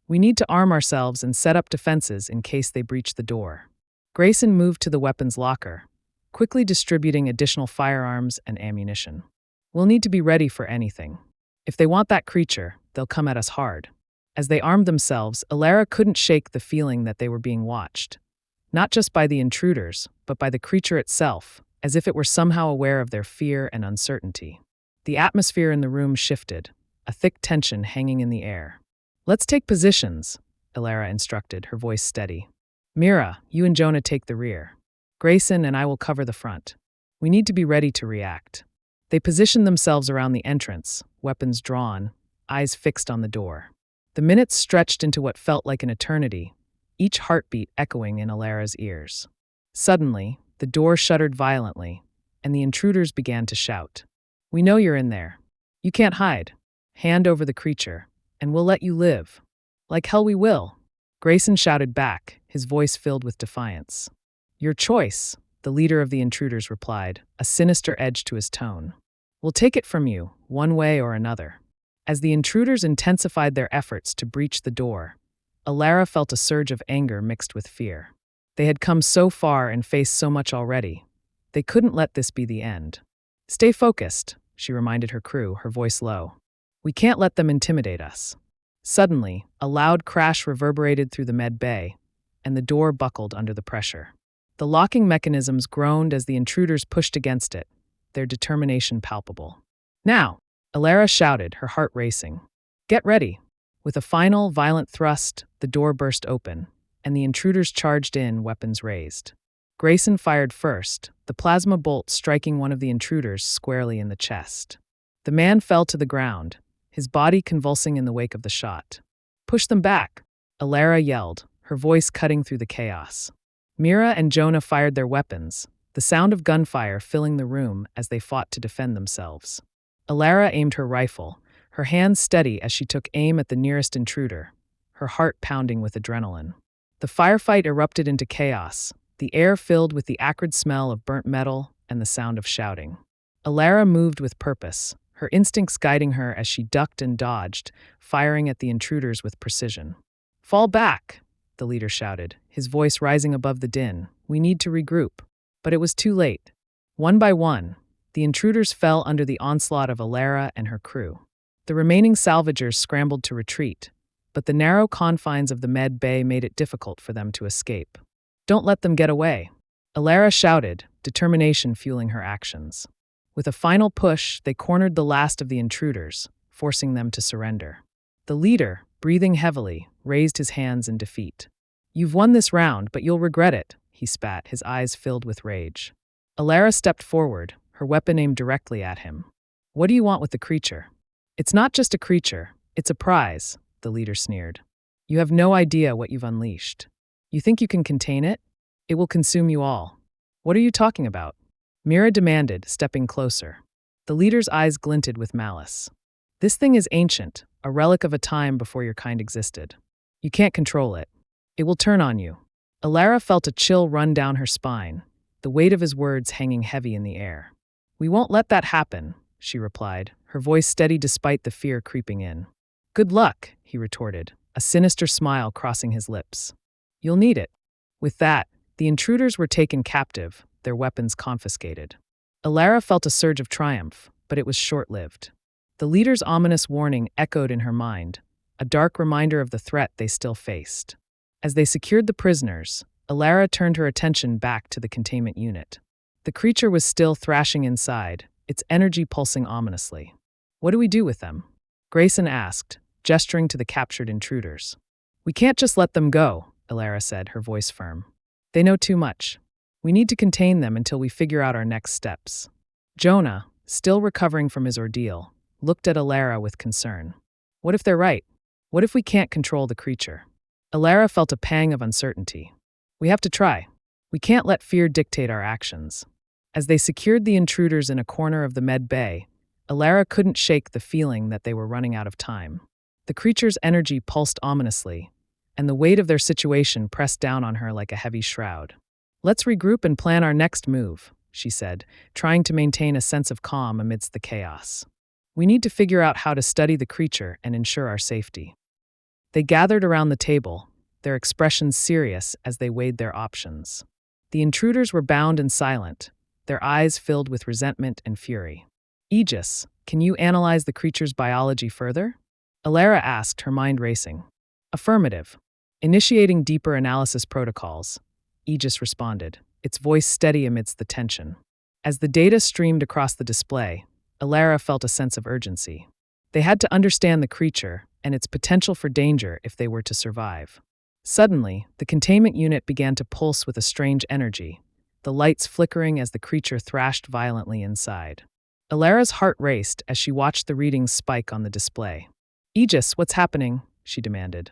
"We need to arm ourselves and set up defenses in case they breach the door." Grayson moved to the weapons locker, quickly distributing additional firearms and ammunition. "We'll need to be ready for anything. If they want that creature, they'll come at us hard." As they armed themselves, Elara couldn't shake the feeling that they were being watched. Not just by the intruders, but by the creature itself, as if it were somehow aware of their fear and uncertainty. The atmosphere in the room shifted, a thick tension hanging in the air. "Let's take positions," Elara instructed, her voice steady. "Mira, you and Jonah take the rear. Grayson and I will cover the front. We need to be ready to react." They positioned themselves around the entrance, weapons drawn, eyes fixed on the door. The minutes stretched into what felt like an eternity, each heartbeat echoing in Elara's ears. Suddenly, the door shuddered violently, and the intruders began to shout. "We know you're in there. You can't hide. Hand over the creature, and we'll let you live." "Like hell we will," Grayson shouted back, his voice filled with defiance. "Your choice," the leader of the intruders replied, a sinister edge to his tone. "We'll take it from you, one way or another." As the intruders intensified their efforts to breach the door, Elara felt a surge of anger mixed with fear. They had come so far and faced so much already. They couldn't let this be the end. "Stay focused," she reminded her crew, her voice low. "We can't let them intimidate us." Suddenly, a loud crash reverberated through the med bay, and the door buckled under the pressure. The locking mechanisms groaned as the intruders pushed against it, their determination palpable. "Now!" Elara shouted, her heart racing. "Get ready!" With a final, violent thrust, the door burst open, and the intruders charged in, weapons raised. Grayson fired first, the plasma bolt striking one of the intruders squarely in the chest. The man fell to the ground, his body convulsing in the wake of the shot. "Push them back!" Elara yelled, her voice cutting through the chaos. Mira and Jonah fired their weapons, the sound of gunfire filling the room as they fought to defend themselves. Elara aimed her rifle, her hands steady as she took aim at the nearest intruder, her heart pounding with adrenaline. The firefight erupted into chaos, the air filled with the acrid smell of burnt metal and the sound of shouting. Elara moved with purpose, her instincts guiding her as she ducked and dodged, firing at the intruders with precision. "Fall back!" the leader shouted, his voice rising above the din. "We need to regroup." But it was too late. One by one, the intruders fell under the onslaught of Elara and her crew. The remaining salvagers scrambled to retreat, but the narrow confines of the med bay made it difficult for them to escape. "Don't let them get away," Elara shouted, determination fueling her actions. With a final push, they cornered the last of the intruders, forcing them to surrender. The leader, breathing heavily, raised his hands in defeat. "You've won this round, but you'll regret it," he spat, his eyes filled with rage. Elara stepped forward, her weapon aimed directly at him. "What do you want with the creature?" "It's not just a creature, it's a prize," the leader sneered. "You have no idea what you've unleashed. You think you can contain it? It will consume you all." "What are you talking about?" Mira demanded, stepping closer. The leader's eyes glinted with malice. "This thing is ancient, a relic of a time before your kind existed. You can't control it. It will turn on you." Elara felt a chill run down her spine, the weight of his words hanging heavy in the air. "We won't let that happen," she replied, her voice steady despite the fear creeping in. "Good luck," he retorted, a sinister smile crossing his lips. "You'll need it." With that, the intruders were taken captive, their weapons confiscated. Elara felt a surge of triumph, but it was short-lived. The leader's ominous warning echoed in her mind, a dark reminder of the threat they still faced. As they secured the prisoners, Elara turned her attention back to the containment unit. The creature was still thrashing inside, its energy pulsing ominously. "What do we do with them?" Grayson asked, gesturing to the captured intruders. "We can't just let them go," Elara said, her voice firm. "They know too much. We need to contain them until we figure out our next steps." Jonah, still recovering from his ordeal, looked at Elara with concern. "What if they're right? What if we can't control the creature?" Elara felt a pang of uncertainty. "We have to try. We can't let fear dictate our actions." As they secured the intruders in a corner of the med bay, Elara couldn't shake the feeling that they were running out of time. The creature's energy pulsed ominously, and the weight of their situation pressed down on her like a heavy shroud. "Let's regroup and plan our next move," she said, trying to maintain a sense of calm amidst the chaos. "We need to figure out how to study the creature and ensure our safety." They gathered around the table, their expressions serious as they weighed their options. The intruders were bound and silent, their eyes filled with resentment and fury. "Aegis, can you analyze the creature's biology further?" Elara asked, her mind racing. "Affirmative. Initiating deeper analysis protocols," Aegis responded, its voice steady amidst the tension. As the data streamed across the display, Elara felt a sense of urgency. They had to understand the creature and its potential for danger if they were to survive. Suddenly, the containment unit began to pulse with a strange energy, the lights flickering as the creature thrashed violently inside. Elara's heart raced as she watched the readings spike on the display. "Aegis, what's happening?" she demanded.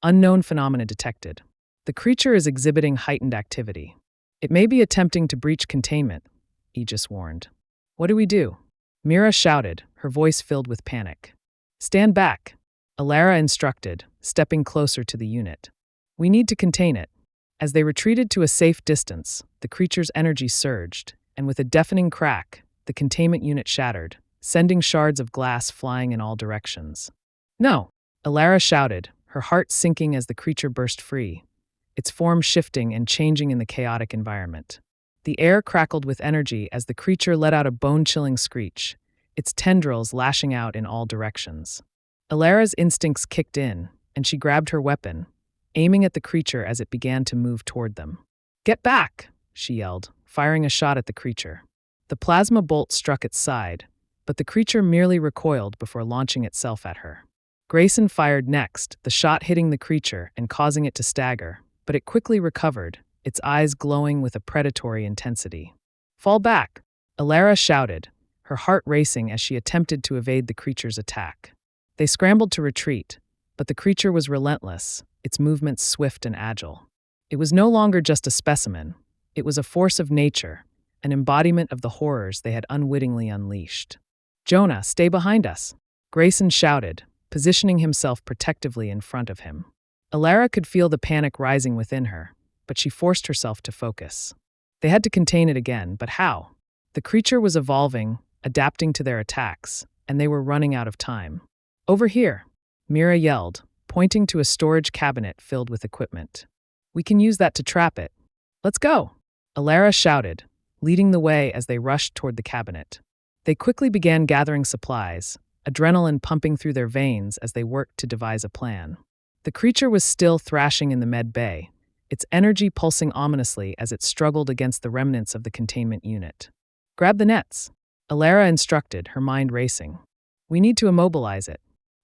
"Unknown phenomena detected. The creature is exhibiting heightened activity. It may be attempting to breach containment," Aegis warned. "What do we do?" Mira shouted, her voice filled with panic. "Stand back," Elara instructed, stepping closer to the unit. "We need to contain it." As they retreated to a safe distance, the creature's energy surged, and with a deafening crack, the containment unit shattered, sending shards of glass flying in all directions. "No!" Elara shouted, her heart sinking as the creature burst free, its form shifting and changing in the chaotic environment. The air crackled with energy as the creature let out a bone-chilling screech, its tendrils lashing out in all directions. Elara's instincts kicked in, and she grabbed her weapon, aiming at the creature as it began to move toward them. "Get back!" she yelled, firing a shot at the creature. The plasma bolt struck its side, but the creature merely recoiled before launching itself at her. Grayson fired next, the shot hitting the creature and causing it to stagger, but it quickly recovered, its eyes glowing with a predatory intensity. "Fall back!" Elara shouted, her heart racing as she attempted to evade the creature's attack. They scrambled to retreat, but the creature was relentless, its movements swift and agile. It was no longer just a specimen, it was a force of nature, an embodiment of the horrors they had unwittingly unleashed. "Jonah, stay behind us!" Grayson shouted, positioning himself protectively in front of him. Elara could feel the panic rising within her, but she forced herself to focus. They had to contain it again, but how? The creature was evolving, adapting to their attacks, and they were running out of time. "Over here!" Mira yelled, pointing to a storage cabinet filled with equipment. "We can use that to trap it. Let's go!" Elara shouted, leading the way as they rushed toward the cabinet. They quickly began gathering supplies, adrenaline pumping through their veins as they worked to devise a plan. The creature was still thrashing in the med bay, its energy pulsing ominously as it struggled against the remnants of the containment unit. "Grab the nets," Elara instructed, her mind racing. "We need to immobilize it."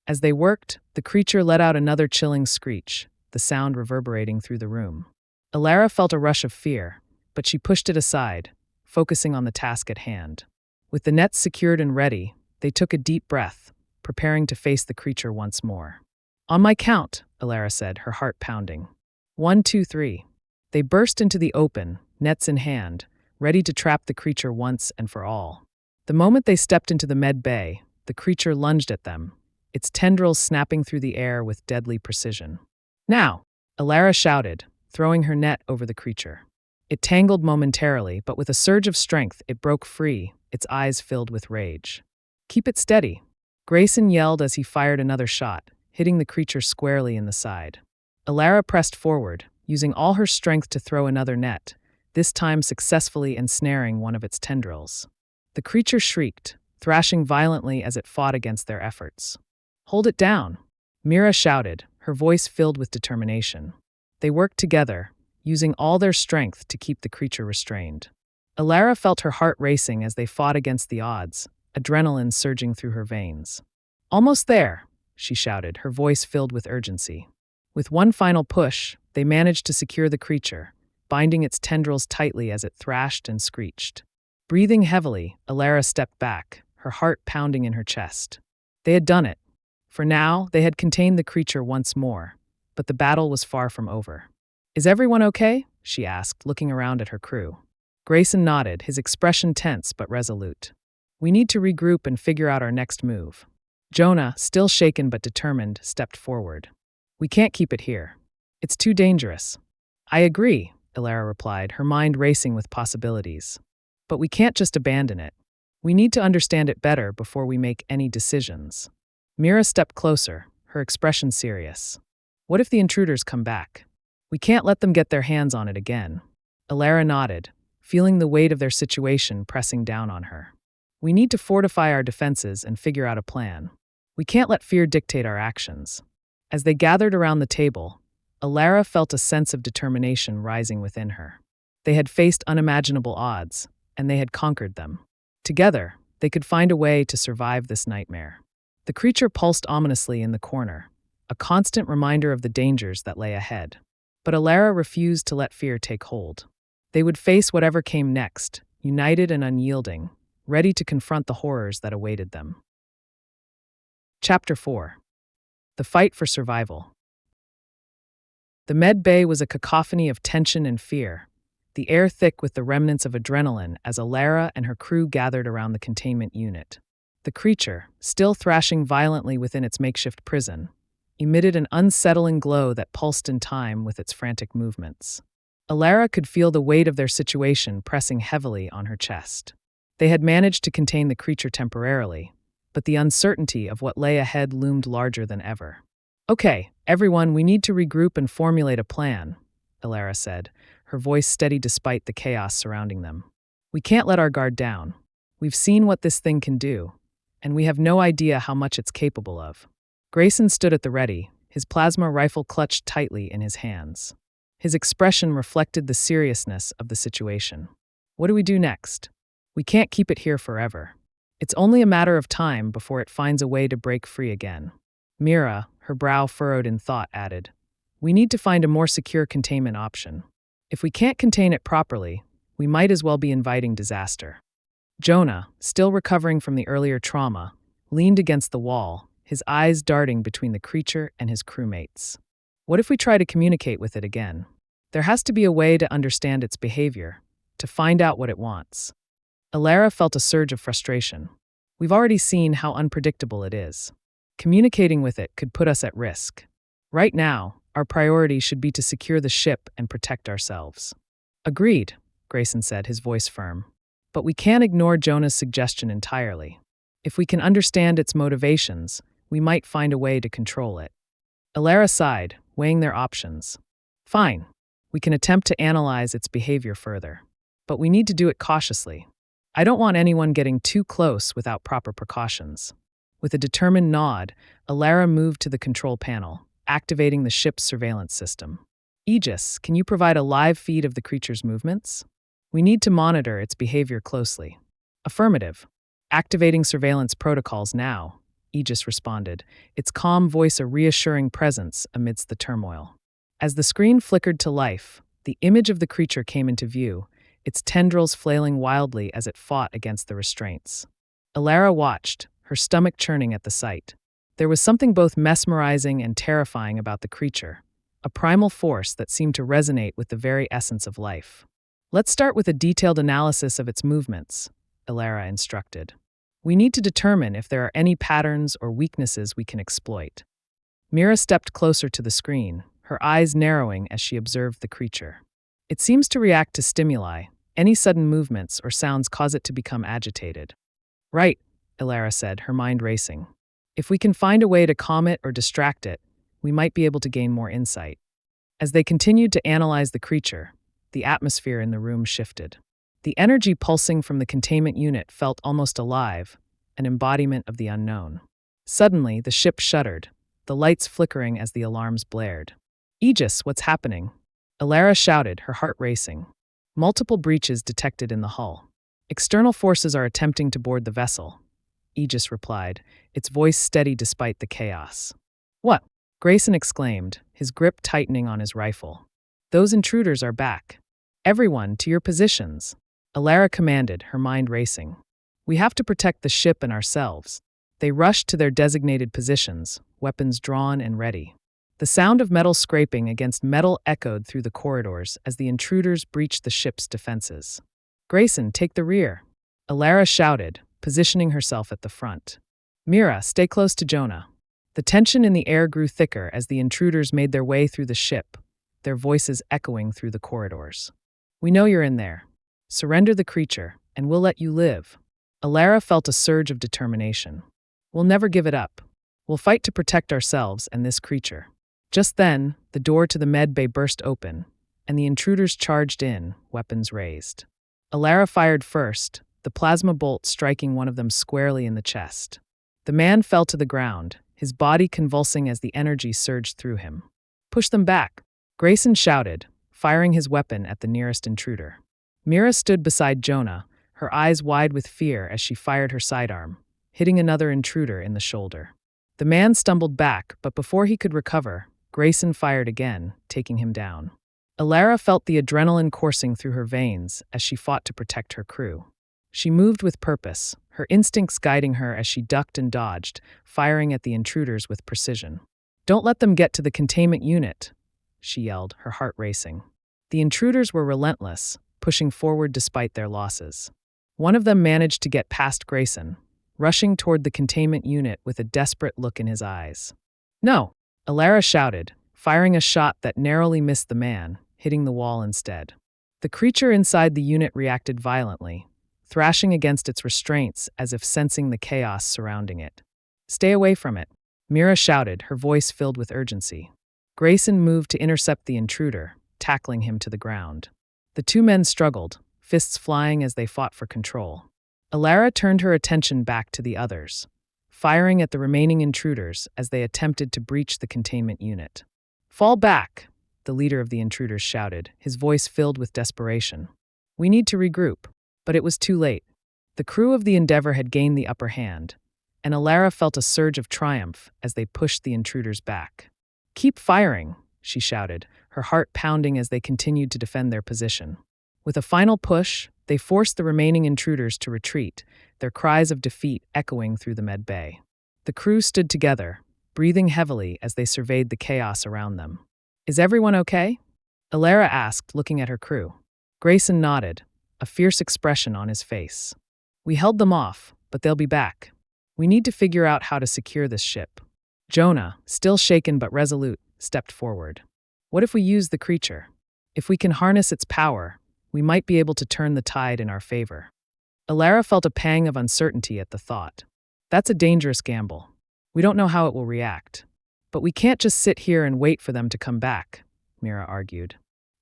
As they worked, the creature let out another chilling screech, the sound reverberating through the room. Elara felt a rush of fear, but she pushed it aside, focusing on the task at hand. With the nets secured and ready, they took a deep breath, preparing to face the creature once more. "On my count," Elara said, her heart pounding. 1, 2, 3. They burst into the open, nets in hand, ready to trap the creature once and for all. The moment they stepped into the med bay, the creature lunged at them, its tendrils snapping through the air with deadly precision. "Now!" Elara shouted, throwing her net over the creature. It tangled momentarily, but with a surge of strength, it broke free, its eyes filled with rage. "Keep it steady," Grayson yelled as he fired another shot, hitting the creature squarely in the side. Elara pressed forward, using all her strength to throw another net, this time successfully ensnaring one of its tendrils. The creature shrieked, thrashing violently as it fought against their efforts. "Hold it down," Mira shouted, her voice filled with determination. They worked together, using all their strength to keep the creature restrained. Elara felt her heart racing as they fought against the odds, adrenaline surging through her veins. "Almost there," she shouted, her voice filled with urgency. With one final push, they managed to secure the creature, binding its tendrils tightly as it thrashed and screeched. Breathing heavily, Elara stepped back, her heart pounding in her chest. They had done it. For now, they had contained the creature once more, but the battle was far from over. "Is everyone okay?" she asked, looking around at her crew. Grayson nodded, his expression tense but resolute. "We need to regroup and figure out our next move." Jonah, still shaken but determined, stepped forward. "We can't keep it here. It's too dangerous." "I agree," Elara replied, her mind racing with possibilities. "But we can't just abandon it. We need to understand it better before we make any decisions." Mira stepped closer, her expression serious. "What if the intruders come back? We can't let them get their hands on it again." Elara nodded, feeling the weight of their situation pressing down on her. "We need to fortify our defenses and figure out a plan. We can't let fear dictate our actions." As they gathered around the table, Elara felt a sense of determination rising within her. They had faced unimaginable odds, and they had conquered them. Together, they could find a way to survive this nightmare. The creature pulsed ominously in the corner, a constant reminder of the dangers that lay ahead. But Elara refused to let fear take hold. They would face whatever came next, united and unyielding, ready to confront the horrors that awaited them. Chapter 4. The Fight for Survival. The med bay was a cacophony of tension and fear, the air thick with the remnants of adrenaline as Elara and her crew gathered around the containment unit. The creature, still thrashing violently within its makeshift prison, emitted an unsettling glow that pulsed in time with its frantic movements. Elara could feel the weight of their situation pressing heavily on her chest. They had managed to contain the creature temporarily, but the uncertainty of what lay ahead loomed larger than ever. "Okay, everyone, we need to regroup and formulate a plan," Elara said, her voice steady despite the chaos surrounding them. "We can't let our guard down. We've seen what this thing can do, and we have no idea how much it's capable of." Grayson stood at the ready, his plasma rifle clutched tightly in his hands. His expression reflected the seriousness of the situation. "What do we do next? We can't keep it here forever. It's only a matter of time before it finds a way to break free again." Mira, her brow furrowed in thought, added, "We need to find a more secure containment option. If we can't contain it properly, we might as well be inviting disaster." Jonah, still recovering from the earlier trauma, leaned against the wall, his eyes darting between the creature and his crewmates. "What if we try to communicate with it again? There has to be a way to understand its behavior, to find out what it wants." Elara felt a surge of frustration. "We've already seen how unpredictable it is. Communicating with it could put us at risk. Right now, our priority should be to secure the ship and protect ourselves." "Agreed," Grayson said, his voice firm. "But we can't ignore Jonah's suggestion entirely. If we can understand its motivations, we might find a way to control it." Elara sighed, weighing their options. "Fine. We can attempt to analyze its behavior further. But we need to do it cautiously. I don't want anyone getting too close without proper precautions." With a determined nod, Elara moved to the control panel, activating the ship's surveillance system. "Aegis, can you provide a live feed of the creature's movements? We need to monitor its behavior closely." "Affirmative. Activating surveillance protocols now," Aegis responded, its calm voice a reassuring presence amidst the turmoil. As the screen flickered to life, the image of the creature came into view, its tendrils flailing wildly as it fought against the restraints. Elara watched, her stomach churning at the sight. There was something both mesmerizing and terrifying about the creature, a primal force that seemed to resonate with the very essence of life. "Let's start with a detailed analysis of its movements," Elara instructed. "We need to determine if there are any patterns or weaknesses we can exploit." Mira stepped closer to the screen, her eyes narrowing as she observed the creature. "It seems to react to stimuli. Any sudden movements or sounds cause it to become agitated." "Right," Elara said, her mind racing. "If we can find a way to calm it or distract it, we might be able to gain more insight." As they continued to analyze the creature, the atmosphere in the room shifted. The energy pulsing from the containment unit felt almost alive, an embodiment of the unknown. Suddenly, the ship shuddered, the lights flickering as the alarms blared. "Aegis, what's happening?" Elara shouted, her heart racing. "Multiple breaches detected in the hull. External forces are attempting to board the vessel," Aegis replied, its voice steady despite the chaos. "What?" Grayson exclaimed, his grip tightening on his rifle. "Those intruders are back. Everyone, to your positions," Elara commanded, her mind racing. "We have to protect the ship and ourselves." They rushed to their designated positions, weapons drawn and ready. The sound of metal scraping against metal echoed through the corridors as the intruders breached the ship's defenses. "Grayson, take the rear," Elara shouted, positioning herself at the front. "Mira, stay close to Jonah." The tension in the air grew thicker as the intruders made their way through the ship, their voices echoing through the corridors. "We know you're in there. Surrender the creature, and we'll let you live." Elara felt a surge of determination. "We'll never give it up. We'll fight to protect ourselves and this creature." Just then, the door to the med bay burst open, and the intruders charged in, weapons raised. Elara fired first, the plasma bolt striking one of them squarely in the chest. The man fell to the ground, his body convulsing as the energy surged through him. "Push them back," Grayson shouted, firing his weapon at the nearest intruder. Mira stood beside Jonah, her eyes wide with fear as she fired her sidearm, hitting another intruder in the shoulder. The man stumbled back, but before he could recover, Grayson fired again, taking him down. Elara felt the adrenaline coursing through her veins as she fought to protect her crew. She moved with purpose, her instincts guiding her as she ducked and dodged, firing at the intruders with precision. "Don't let them get to the containment unit," she yelled, her heart racing. The intruders were relentless, pushing forward despite their losses. One of them managed to get past Grayson, rushing toward the containment unit with a desperate look in his eyes. "No!" Elara shouted, firing a shot that narrowly missed the man, hitting the wall instead. The creature inside the unit reacted violently, thrashing against its restraints as if sensing the chaos surrounding it. "Stay away from it," Mira shouted, her voice filled with urgency. Grayson moved to intercept the intruder, tackling him to the ground. The two men struggled, fists flying as they fought for control. Elara turned her attention back to the others, firing at the remaining intruders as they attempted to breach the containment unit. "Fall back," the leader of the intruders shouted, his voice filled with desperation. "We need to regroup." But it was too late. The crew of the Endeavor had gained the upper hand, and Elara felt a surge of triumph as they pushed the intruders back. "Keep firing," she shouted, her heart pounding as they continued to defend their position. With a final push, they forced the remaining intruders to retreat, their cries of defeat echoing through the med bay. The crew stood together, breathing heavily as they surveyed the chaos around them. "Is everyone okay?" Elara asked, looking at her crew. Grayson nodded, a fierce expression on his face. "We held them off, but they'll be back. We need to figure out how to secure this ship." Jonah, still shaken but resolute, stepped forward. "What if we use the creature? If we can harness its power, we might be able to turn the tide in our favor." Elara felt a pang of uncertainty at the thought. "That's a dangerous gamble. We don't know how it will react. But we can't just sit here and wait for them to come back," Mira argued.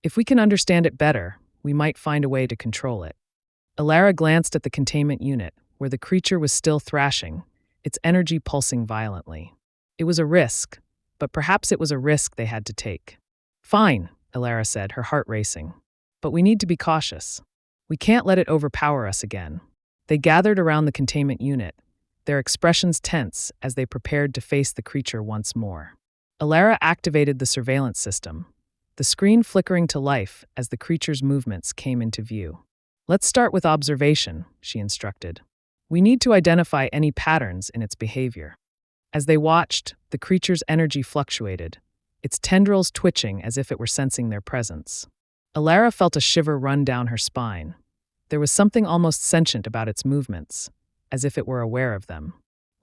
"If we can understand it better, we might find a way to control it." Elara glanced at the containment unit, where the creature was still thrashing, its energy pulsing violently. It was a risk, but perhaps it was a risk they had to take. "Fine," Elara said, her heart racing. "But we need to be cautious. We can't let it overpower us again." They gathered around the containment unit, their expressions tense as they prepared to face the creature once more. Elara activated the surveillance system, the screen flickering to life as the creature's movements came into view. "Let's start with observation," she instructed. "We need to identify any patterns in its behavior." As they watched, the creature's energy fluctuated, its tendrils twitching as if it were sensing their presence. Elara felt a shiver run down her spine. There was something almost sentient about its movements, as if it were aware of them.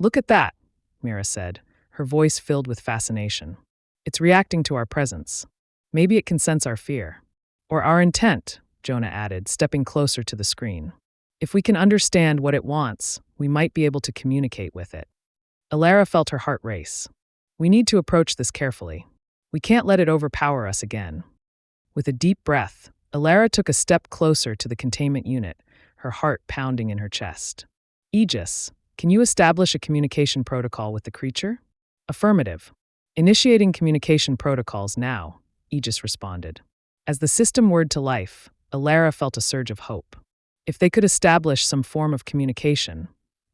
"Look at that," Mira said, her voice filled with fascination. "It's reacting to our presence. Maybe it can sense our fear. Or our intent," Jonah added, stepping closer to the screen. "If we can understand what it wants, we might be able to communicate with it." Elara felt her heart race. "We need to approach this carefully. We can't let it overpower us again." With a deep breath, Elara took a step closer to the containment unit, her heart pounding in her chest. "Aegis, can you establish a communication protocol with the creature?" "Affirmative. Initiating communication protocols now," Aegis responded. As the system whirred to life, Elara felt a surge of hope. If they could establish some form of communication,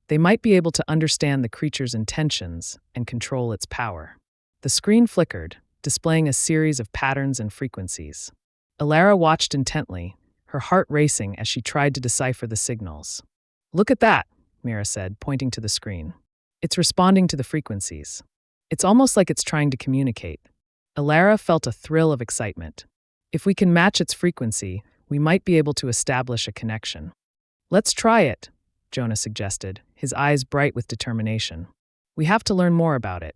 they might be able to understand the creature's intentions and control its power. The screen flickered, displaying a series of patterns and frequencies. Elara watched intently, her heart racing as she tried to decipher the signals. "Look at that," Mira said, pointing to the screen. "It's responding to the frequencies. It's almost like it's trying to communicate." Elara felt a thrill of excitement. "If we can match its frequency, we might be able to establish a connection." "Let's try it," Jonah suggested, his eyes bright with determination. "We have to learn more about it."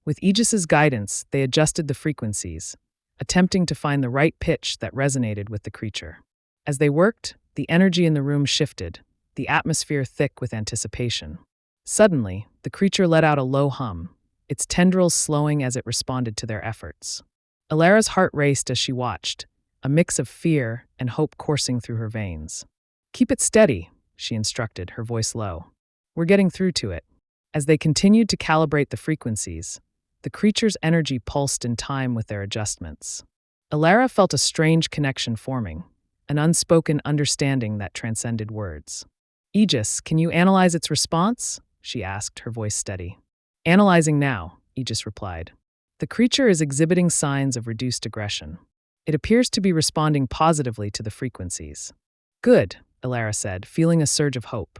With Aegis's guidance, they adjusted the frequencies, attempting to find the right pitch that resonated with the creature. As they worked, the energy in the room shifted, the atmosphere thick with anticipation. Suddenly, the creature let out a low hum, its tendrils slowing as it responded to their efforts. Elara's heart raced as she watched, a mix of fear and hope coursing through her veins. "Keep it steady," she instructed, her voice low. "We're getting through to it." As they continued to calibrate the frequencies, the creature's energy pulsed in time with their adjustments. Elara felt a strange connection forming, an unspoken understanding that transcended words. "Aegis, can you analyze its response?" she asked, her voice steady. "Analyzing now," Aegis replied. "The creature is exhibiting signs of reduced aggression. It appears to be responding positively to the frequencies." "Good," Elara said, feeling a surge of hope.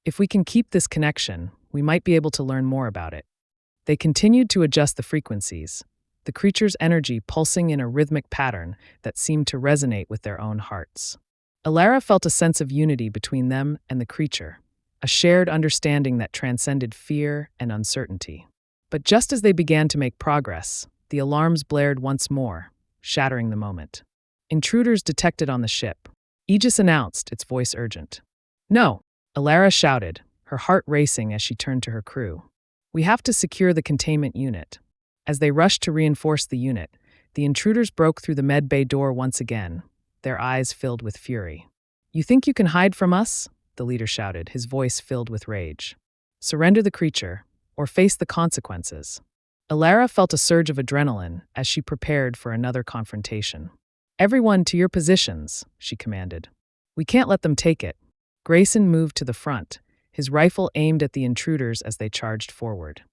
"If we can keep this connection, we might be able to learn more about it." They continued to adjust the frequencies, the creature's energy pulsing in a rhythmic pattern that seemed to resonate with their own hearts. Elara felt a sense of unity between them and the creature, a shared understanding that transcended fear and uncertainty. But just as they began to make progress, the alarms blared once more, shattering the moment. "Intruders detected on the ship," Aegis announced, its voice urgent. No, Elara shouted, her heart racing as she turned to her crew. We have to secure the containment unit. As they rushed to reinforce the unit, the intruders broke through the med bay door once again, their eyes filled with fury. You think you can hide from us? The leader shouted, his voice filled with rage. Surrender the creature, or face the consequences. Elara felt a surge of adrenaline as she prepared for another confrontation. Everyone to your positions, she commanded. We can't let them take it. Grayson moved to the front, his rifle aimed at the intruders as they charged forward.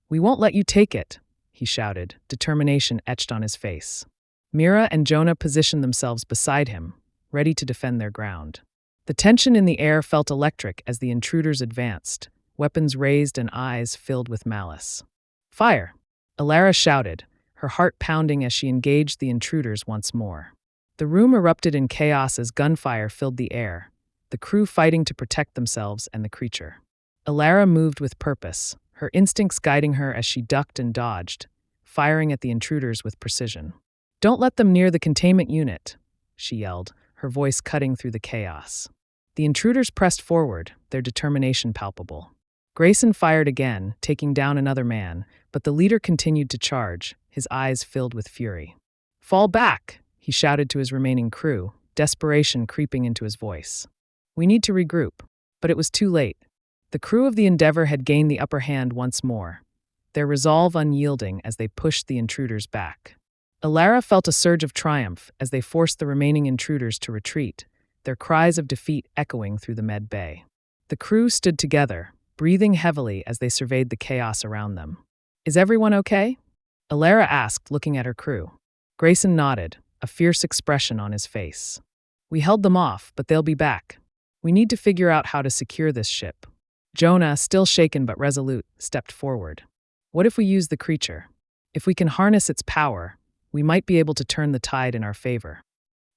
We won't let you take it, he shouted, determination etched on his face. Mira and Jonah positioned themselves beside him, ready to defend their ground. The tension in the air felt electric as the intruders advanced, weapons raised and eyes filled with malice. Fire! Elara shouted, her heart pounding as she engaged the intruders once more. The room erupted in chaos as gunfire filled the air, the crew fighting to protect themselves and the creature. Elara moved with purpose, her instincts guiding her as she ducked and dodged, firing at the intruders with precision. Don't let them near the containment unit, she yelled, her voice cutting through the chaos. The intruders pressed forward, their determination palpable. Grayson fired again, taking down another man, but the leader continued to charge, his eyes filled with fury. Fall back, he shouted to his remaining crew, desperation creeping into his voice. We need to regroup, but it was too late. The crew of the Endeavor had gained the upper hand once more, their resolve unyielding as they pushed the intruders back. Elara felt a surge of triumph as they forced the remaining intruders to retreat, their cries of defeat echoing through the med bay. The crew stood together, breathing heavily as they surveyed the chaos around them. Is everyone okay? Elara asked, looking at her crew. Grayson nodded, a fierce expression on his face. We held them off, but they'll be back. We need to figure out how to secure this ship. Jonah, still shaken but resolute, stepped forward. What if we use the creature? If we can harness its power, we might be able to turn the tide in our favor.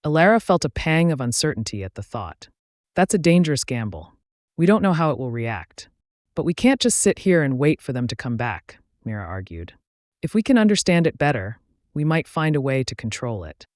Elara felt a pang of uncertainty at the thought. That's a dangerous gamble. We don't know how it will react. But we can't just sit here and wait for them to come back, Mira argued. If we can understand it better, we might find a way to control it.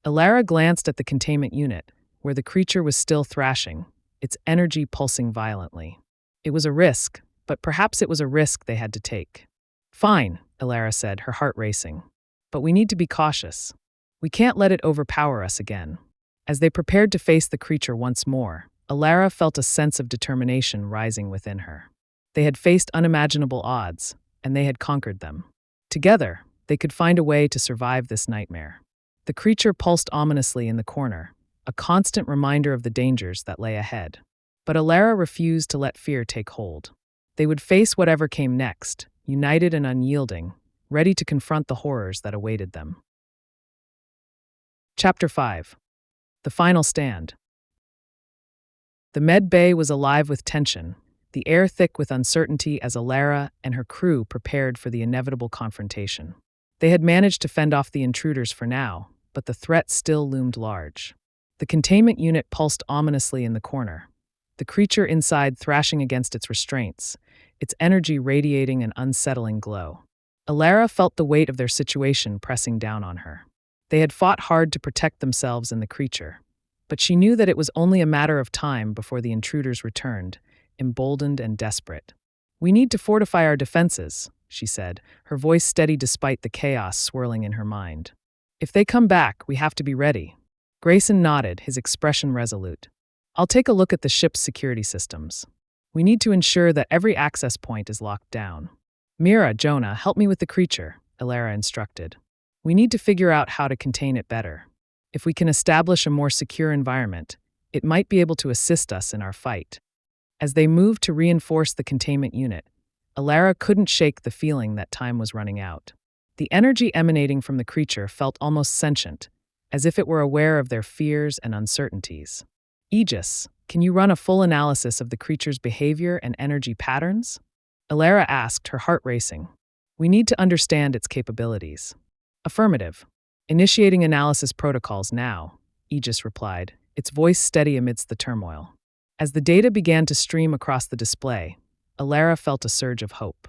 Elara glanced at the containment unit, where the creature was still thrashing, its energy pulsing violently. It was a risk, but perhaps it was a risk they had to take. Fine, Elara said, her heart racing. But we need to be cautious. We can't let it overpower us again. As they prepared to face the creature once more, Elara felt a sense of determination rising within her. They had faced unimaginable odds, and they had conquered them. Together, they could find a way to survive this nightmare. The creature pulsed ominously in the corner, a constant reminder of the dangers that lay ahead. But Elara refused to let fear take hold. They would face whatever came next, united and unyielding, ready to confront the horrors that awaited them. Chapter 5. The Final Stand. The med bay was alive with tension, the air thick with uncertainty as Elara and her crew prepared for the inevitable confrontation. They had managed to fend off the intruders for now, but the threat still loomed large. The containment unit pulsed ominously in the corner, the creature inside thrashing against its restraints, its energy radiating an unsettling glow. Elara felt the weight of their situation pressing down on her. They had fought hard to protect themselves and the creature, but she knew that it was only a matter of time before the intruders returned, emboldened and desperate. We need to fortify our defenses, she said, her voice steady despite the chaos swirling in her mind. If they come back, we have to be ready. Grayson nodded, his expression resolute. I'll take a look at the ship's security systems. We need to ensure that every access point is locked down. Mira, Jonah, help me with the creature, Elara instructed. We need to figure out how to contain it better. If we can establish a more secure environment, it might be able to assist us in our fight. As they moved to reinforce the containment unit, Elara couldn't shake the feeling that time was running out. The energy emanating from the creature felt almost sentient, as if it were aware of their fears and uncertainties. Aegis, can you run a full analysis of the creature's behavior and energy patterns? Elara asked, her heart racing. We need to understand its capabilities. Affirmative. Initiating analysis protocols now, Aegis replied, its voice steady amidst the turmoil. As the data began to stream across the display, Elara felt a surge of hope.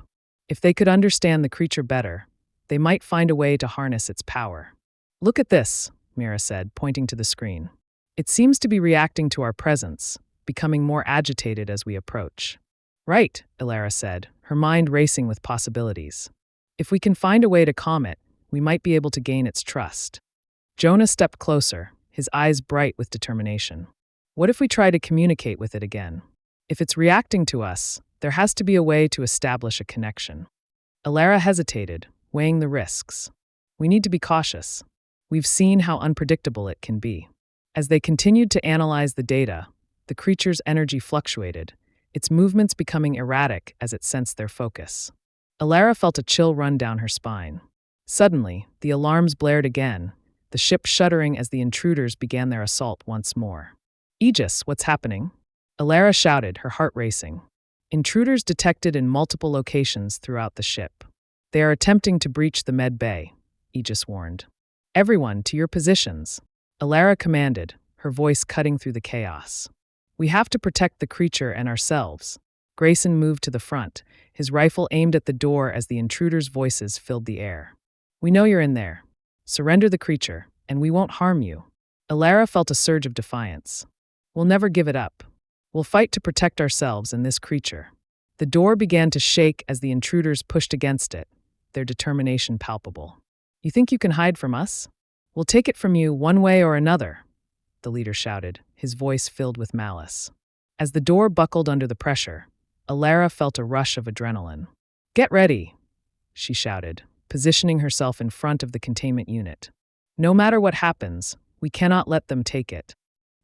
If they could understand the creature better, they might find a way to harness its power. Look at this, Mira said, pointing to the screen. It seems to be reacting to our presence, becoming more agitated as we approach. Right, Elara said, her mind racing with possibilities. If we can find a way to calm it, we might be able to gain its trust. Jonah stepped closer, his eyes bright with determination. What if we try to communicate with it again? If it's reacting to us, there has to be a way to establish a connection. Elara hesitated, weighing the risks. We need to be cautious. We've seen how unpredictable it can be. As they continued to analyze the data, the creature's energy fluctuated, its movements becoming erratic as it sensed their focus. Elara felt a chill run down her spine. Suddenly, the alarms blared again, the ship shuddering as the intruders began their assault once more. Aegis, what's happening? Elara shouted, her heart racing. Intruders detected in multiple locations throughout the ship. They are attempting to breach the med bay, Aegis warned. Everyone, to your positions, Elara commanded, her voice cutting through the chaos. We have to protect the creature and ourselves. Grayson moved to the front, his rifle aimed at the door as the intruders' voices filled the air. We know you're in there. Surrender the creature, and we won't harm you. Elara felt a surge of defiance. We'll never give it up. We'll fight to protect ourselves and this creature. The door began to shake as the intruders pushed against it, their determination palpable. You think you can hide from us? We'll take it from you one way or another, the leader shouted, his voice filled with malice. As the door buckled under the pressure, Elara felt a rush of adrenaline. Get ready, she shouted, positioning herself in front of the containment unit. No matter what happens, we cannot let them take it.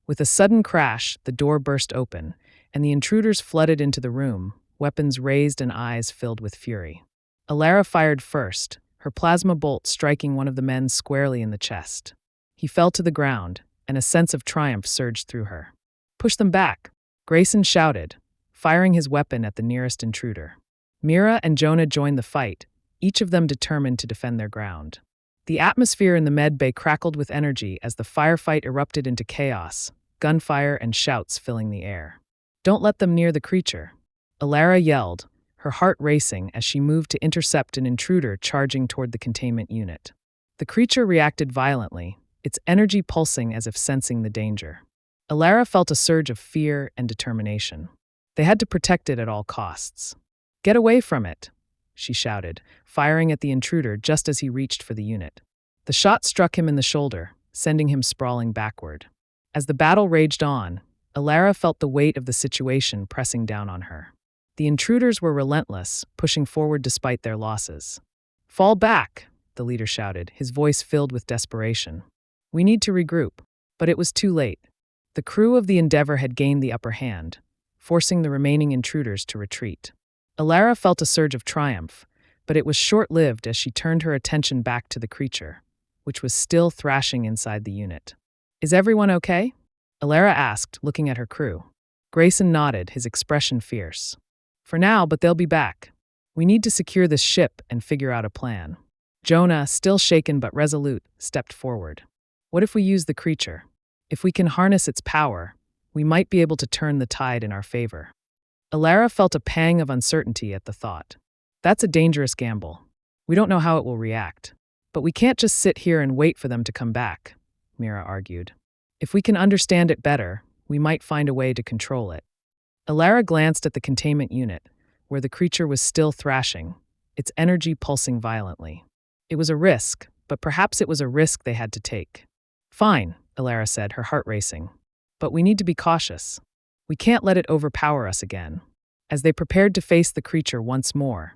With a sudden crash, the door burst open, and the intruders flooded into the room, weapons raised and eyes filled with fury. Elara fired first, her plasma bolt striking one of the men squarely in the chest. He fell to the ground, and a sense of triumph surged through her. Push them back, Grayson shouted, firing his weapon at the nearest intruder. Mira and Jonah joined the fight, each of them determined to defend their ground. The atmosphere in the med bay crackled with energy as the firefight erupted into chaos, gunfire and shouts filling the air. Don't let them near the creature, Elara yelled, her heart racing as she moved to intercept an intruder charging toward the containment unit. The creature reacted violently, its energy pulsing as if sensing the danger. Elara felt a surge of fear and determination. They had to protect it at all costs. Get away from it, she shouted, firing at the intruder just as he reached for the unit. The shot struck him in the shoulder, sending him sprawling backward. As the battle raged on, Elara felt the weight of the situation pressing down on her. The intruders were relentless, pushing forward despite their losses. Fall back, the leader shouted, his voice filled with desperation. We need to regroup, but it was too late. The crew of the Endeavour had gained the upper hand, forcing the remaining intruders to retreat. Elara felt a surge of triumph, but it was short-lived as she turned her attention back to the creature, which was still thrashing inside the unit. Is everyone okay? Elara asked, looking at her crew. Grayson nodded, his expression fierce. For now, but they'll be back. We need to secure this ship and figure out a plan. Jonah, still shaken but resolute, stepped forward. What if we use the creature? If we can harness its power, we might be able to turn the tide in our favor. Elara felt a pang of uncertainty at the thought. That's a dangerous gamble. We don't know how it will react. But we can't just sit here and wait for them to come back, Mira argued. If we can understand it better, we might find a way to control it. Elara glanced at the containment unit, where the creature was still thrashing, its energy pulsing violently. It was a risk, but perhaps it was a risk they had to take. Fine, Elara said, her heart racing. But we need to be cautious. We can't let it overpower us again. As they prepared to face the creature once more,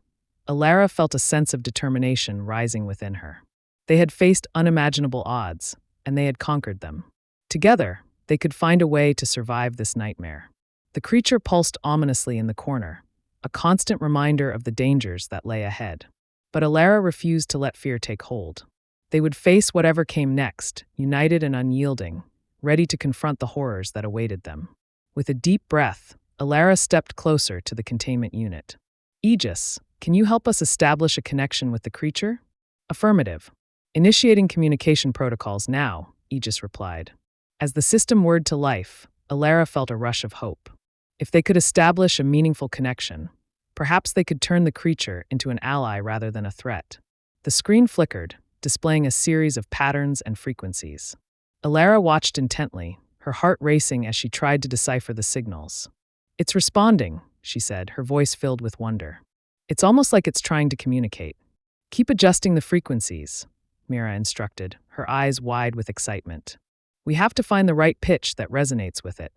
Elara felt a sense of determination rising within her. They had faced unimaginable odds, and they had conquered them. Together, they could find a way to survive this nightmare. The creature pulsed ominously in the corner, a constant reminder of the dangers that lay ahead. But Elara refused to let fear take hold. They would face whatever came next, united and unyielding, ready to confront the horrors that awaited them. With a deep breath, Elara stepped closer to the containment unit. Aegis, can you help us establish a connection with the creature? Affirmative. Initiating communication protocols now, Aegis replied. As the system whirred to life, Elara felt a rush of hope. If they could establish a meaningful connection, perhaps they could turn the creature into an ally rather than a threat. The screen flickered, displaying a series of patterns and frequencies. Elara watched intently, her heart racing as she tried to decipher the signals. "It's responding," she said, her voice filled with wonder. "It's almost like it's trying to communicate." "Keep adjusting the frequencies," Mira instructed, her eyes wide with excitement. "We have to find the right pitch that resonates with it."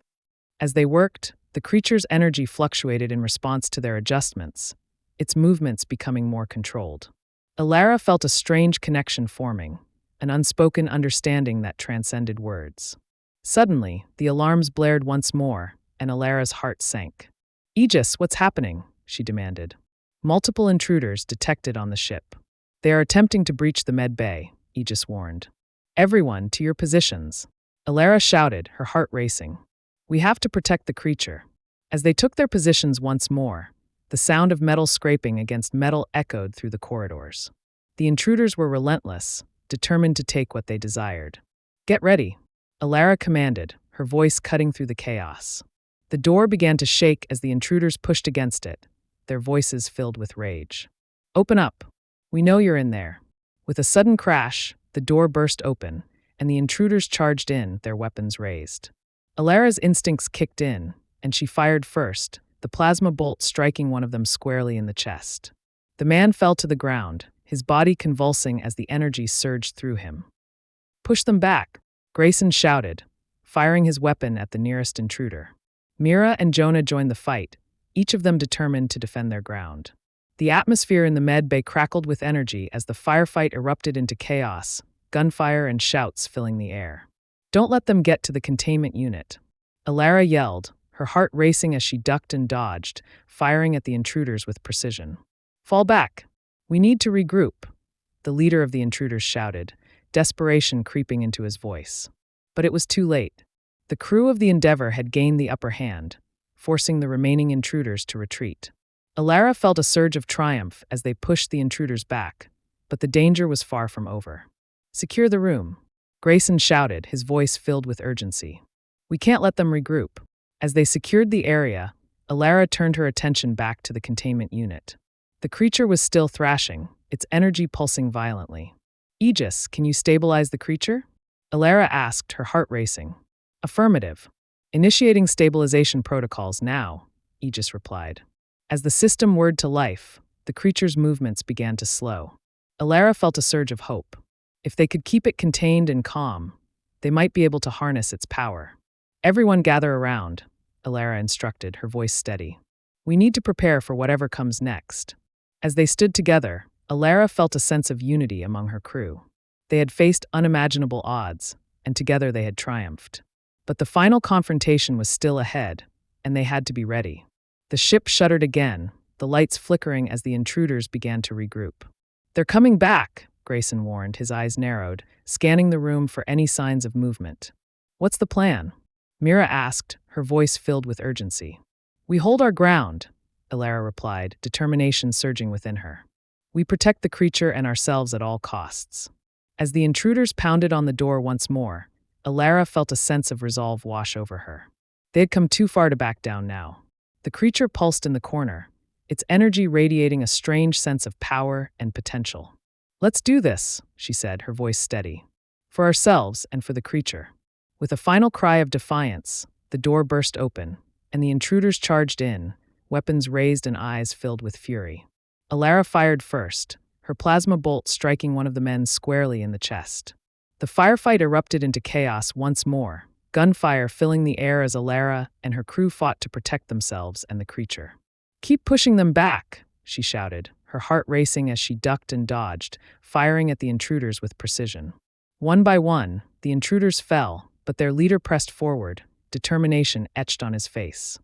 As they worked, the creature's energy fluctuated in response to their adjustments, its movements becoming more controlled. Elara felt a strange connection forming, an unspoken understanding that transcended words. Suddenly, the alarms blared once more, and Elara's heart sank. "Aegis, what's happening?" she demanded. "Multiple intruders detected on the ship. They are attempting to breach the med bay," Aegis warned. "Everyone, to your positions," Elara shouted, her heart racing. "We have to protect the creature." As they took their positions once more, the sound of metal scraping against metal echoed through the corridors. The intruders were relentless, determined to take what they desired. "Get ready," Elara commanded, her voice cutting through the chaos. The door began to shake as the intruders pushed against it, their voices filled with rage. "Open up. We know you're in there." With a sudden crash, the door burst open, and the intruders charged in, their weapons raised. Elara's instincts kicked in, and she fired first, the plasma bolt striking one of them squarely in the chest. The man fell to the ground, his body convulsing as the energy surged through him. "Push them back," Grayson shouted, firing his weapon at the nearest intruder. Mira and Jonah joined the fight, each of them determined to defend their ground. The atmosphere in the med bay crackled with energy as the firefight erupted into chaos, gunfire and shouts filling the air. "Don't let them get to the containment unit," Elara yelled, her heart racing as she ducked and dodged, firing at the intruders with precision. "Fall back. We need to regroup," the leader of the intruders shouted, desperation creeping into his voice. But it was too late. The crew of the Endeavor had gained the upper hand, forcing the remaining intruders to retreat. Elara felt a surge of triumph as they pushed the intruders back, but the danger was far from over. "Secure the room," Grayson shouted, his voice filled with urgency. "We can't let them regroup." As they secured the area, Elara turned her attention back to the containment unit. The creature was still thrashing, its energy pulsing violently. "Aegis, can you stabilize the creature?" Elara asked, her heart racing. "Affirmative. Initiating stabilization protocols now," Aegis replied. As the system whirred to life, the creature's movements began to slow. Elara felt a surge of hope. If they could keep it contained and calm, they might be able to harness its power. "Everyone gather around," Elara instructed, her voice steady. "We need to prepare for whatever comes next." As they stood together, Elara felt a sense of unity among her crew. They had faced unimaginable odds, and together they had triumphed. But the final confrontation was still ahead, and they had to be ready. The ship shuddered again, the lights flickering as the intruders began to regroup. "They're coming back," Grayson warned, his eyes narrowed, scanning the room for any signs of movement. "What's the plan?" Mira asked, her voice filled with urgency. "We hold our ground," Elara replied, determination surging within her. "We protect the creature and ourselves at all costs." As the intruders pounded on the door once more, Elara felt a sense of resolve wash over her. They had come too far to back down now. The creature pulsed in the corner, its energy radiating a strange sense of power and potential. "Let's do this," she said, her voice steady. "For ourselves and for the creature." With a final cry of defiance, the door burst open, and the intruders charged in, weapons raised and eyes filled with fury. Elara fired first, her plasma bolt striking one of the men squarely in the chest. The firefight erupted into chaos once more, gunfire filling the air as Elara and her crew fought to protect themselves and the creature. "Keep pushing them back," she shouted, her heart racing as she ducked and dodged, firing at the intruders with precision. One by one, the intruders fell, but their leader pressed forward, determination etched on his face.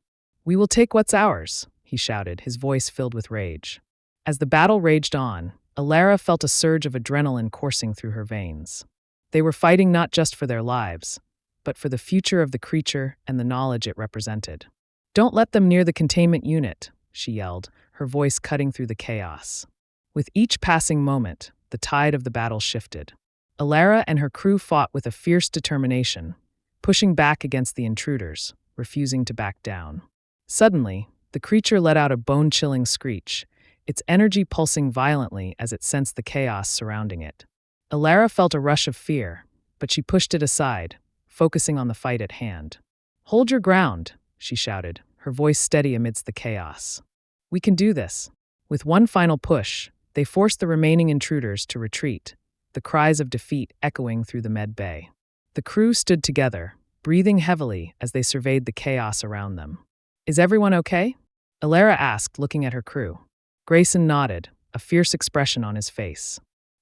"We will take what's ours," he shouted, his voice filled with rage. As the battle raged on, Elara felt a surge of adrenaline coursing through her veins. They were fighting not just for their lives, but for the future of the creature and the knowledge it represented. "Don't let them near the containment unit," she yelled, her voice cutting through the chaos. With each passing moment, the tide of the battle shifted. Elara and her crew fought with a fierce determination, pushing back against the intruders, refusing to back down. Suddenly, the creature let out a bone-chilling screech, its energy pulsing violently as it sensed the chaos surrounding it. Elara felt a rush of fear, but she pushed it aside, focusing on the fight at hand. "Hold your ground," she shouted, her voice steady amidst the chaos. "We can do this." With one final push, they forced the remaining intruders to retreat, the cries of defeat echoing through the med bay. The crew stood together, breathing heavily as they surveyed the chaos around them. "Is everyone okay?" Elara asked, looking at her crew. Grayson nodded, a fierce expression on his face.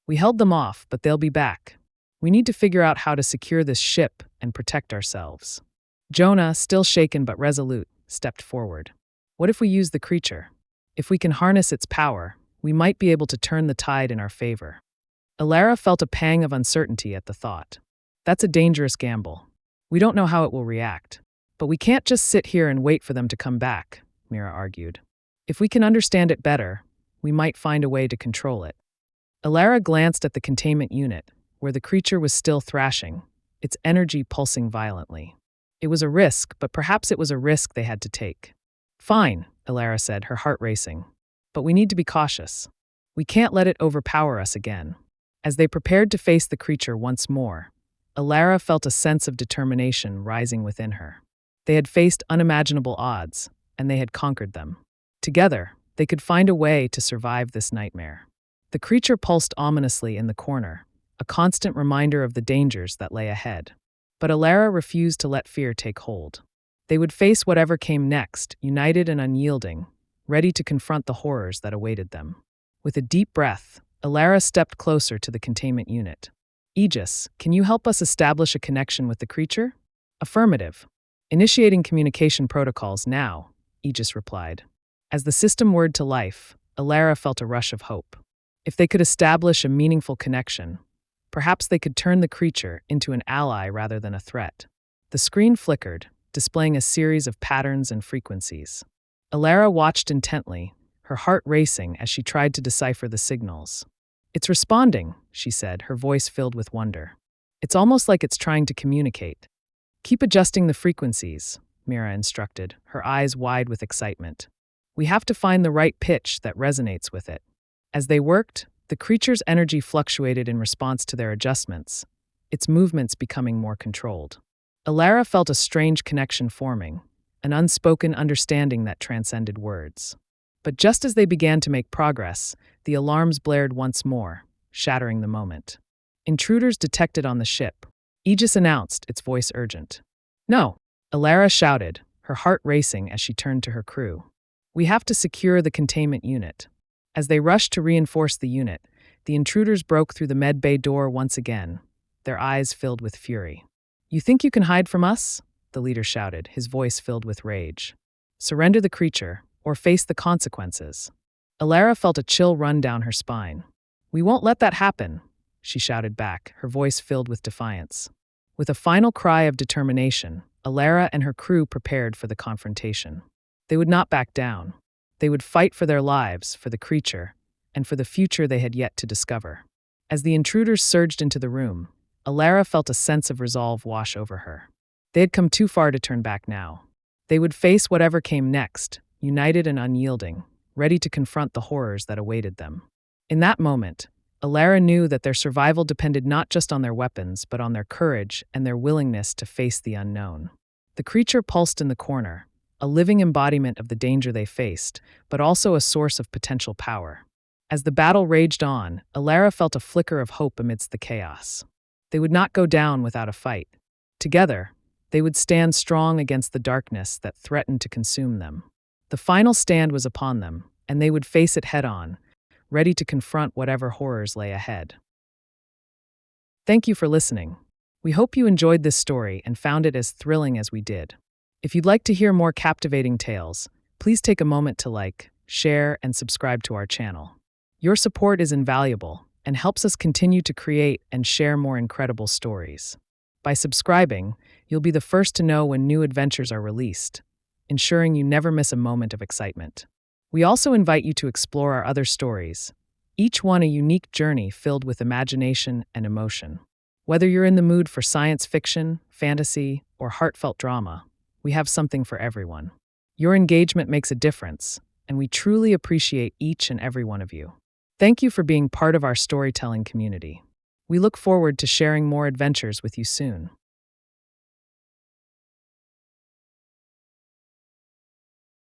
"We held them off, but they'll be back. We need to figure out how to secure this ship and protect ourselves." Jonah, still shaken but resolute, stepped forward. "What if we use the creature? If we can harness its power, we might be able to turn the tide in our favor." Elara felt a pang of uncertainty at the thought. "That's a dangerous gamble. We don't know how it will react. But we can't just sit here and wait for them to come back," Mira argued. "If we can understand it better, we might find a way to control it." Elara glanced at the containment unit, where the creature was still thrashing, its energy pulsing violently. It was a risk, but perhaps it was a risk they had to take. "Fine," Elara said, her heart racing. "But we need to be cautious. We can't let it overpower us again." As they prepared to face the creature once more, Elara felt a sense of determination rising within her. They had faced unimaginable odds, and they had conquered them. Together, they could find a way to survive this nightmare. The creature pulsed ominously in the corner, a constant reminder of the dangers that lay ahead. But Elara refused to let fear take hold. They would face whatever came next, united and unyielding, ready to confront the horrors that awaited them. With a deep breath, Elara stepped closer to the containment unit. "Aegis, can you help us establish a connection with the creature?" "Affirmative. Initiating communication protocols now," Aegis replied. As the system whirred to life, Elara felt a rush of hope. If they could establish a meaningful connection, perhaps they could turn the creature into an ally rather than a threat. The screen flickered, displaying a series of patterns and frequencies. Elara watched intently, her heart racing as she tried to decipher the signals. "It's responding," she said, her voice filled with wonder. "It's almost like it's trying to communicate." "Keep adjusting the frequencies," Mira instructed, her eyes wide with excitement. "We have to find the right pitch that resonates with it." As they worked, the creature's energy fluctuated in response to their adjustments, its movements becoming more controlled. Elara felt a strange connection forming, an unspoken understanding that transcended words. But just as they began to make progress, the alarms blared once more, shattering the moment. "Intruders detected on the ship," Aegis announced, its voice urgent. "No," Elara shouted, her heart racing as she turned to her crew. "We have to secure the containment unit." As they rushed to reinforce the unit, the intruders broke through the med bay door once again, their eyes filled with fury. "You think you can hide from us?" the leader shouted, his voice filled with rage. "Surrender the creature, or face the consequences." Elara felt a chill run down her spine. "We won't let that happen," she shouted back, her voice filled with defiance. With a final cry of determination, Elara and her crew prepared for the confrontation. They would not back down. They would fight for their lives, for the creature, and for the future they had yet to discover. As the intruders surged into the room, Elara felt a sense of resolve wash over her. They had come too far to turn back now. They would face whatever came next, united and unyielding, ready to confront the horrors that awaited them. In that moment, Elara knew that their survival depended not just on their weapons, but on their courage and their willingness to face the unknown. The creature pulsed in the corner, a living embodiment of the danger they faced, but also a source of potential power. As the battle raged on, Elara felt a flicker of hope amidst the chaos. They would not go down without a fight. Together, they would stand strong against the darkness that threatened to consume them. The final stand was upon them, and they would face it head-on, ready to confront whatever horrors lay ahead. Thank you for listening. We hope you enjoyed this story and found it as thrilling as we did. If you'd like to hear more captivating tales, please take a moment to like, share, and subscribe to our channel. Your support is invaluable and helps us continue to create and share more incredible stories. By subscribing, you'll be the first to know when new adventures are released, ensuring you never miss a moment of excitement. We also invite you to explore our other stories, each one a unique journey filled with imagination and emotion. Whether you're in the mood for science fiction, fantasy, or heartfelt drama, we have something for everyone. Your engagement makes a difference, and we truly appreciate each and every one of you. Thank you for being part of our storytelling community. We look forward to sharing more adventures with you soon.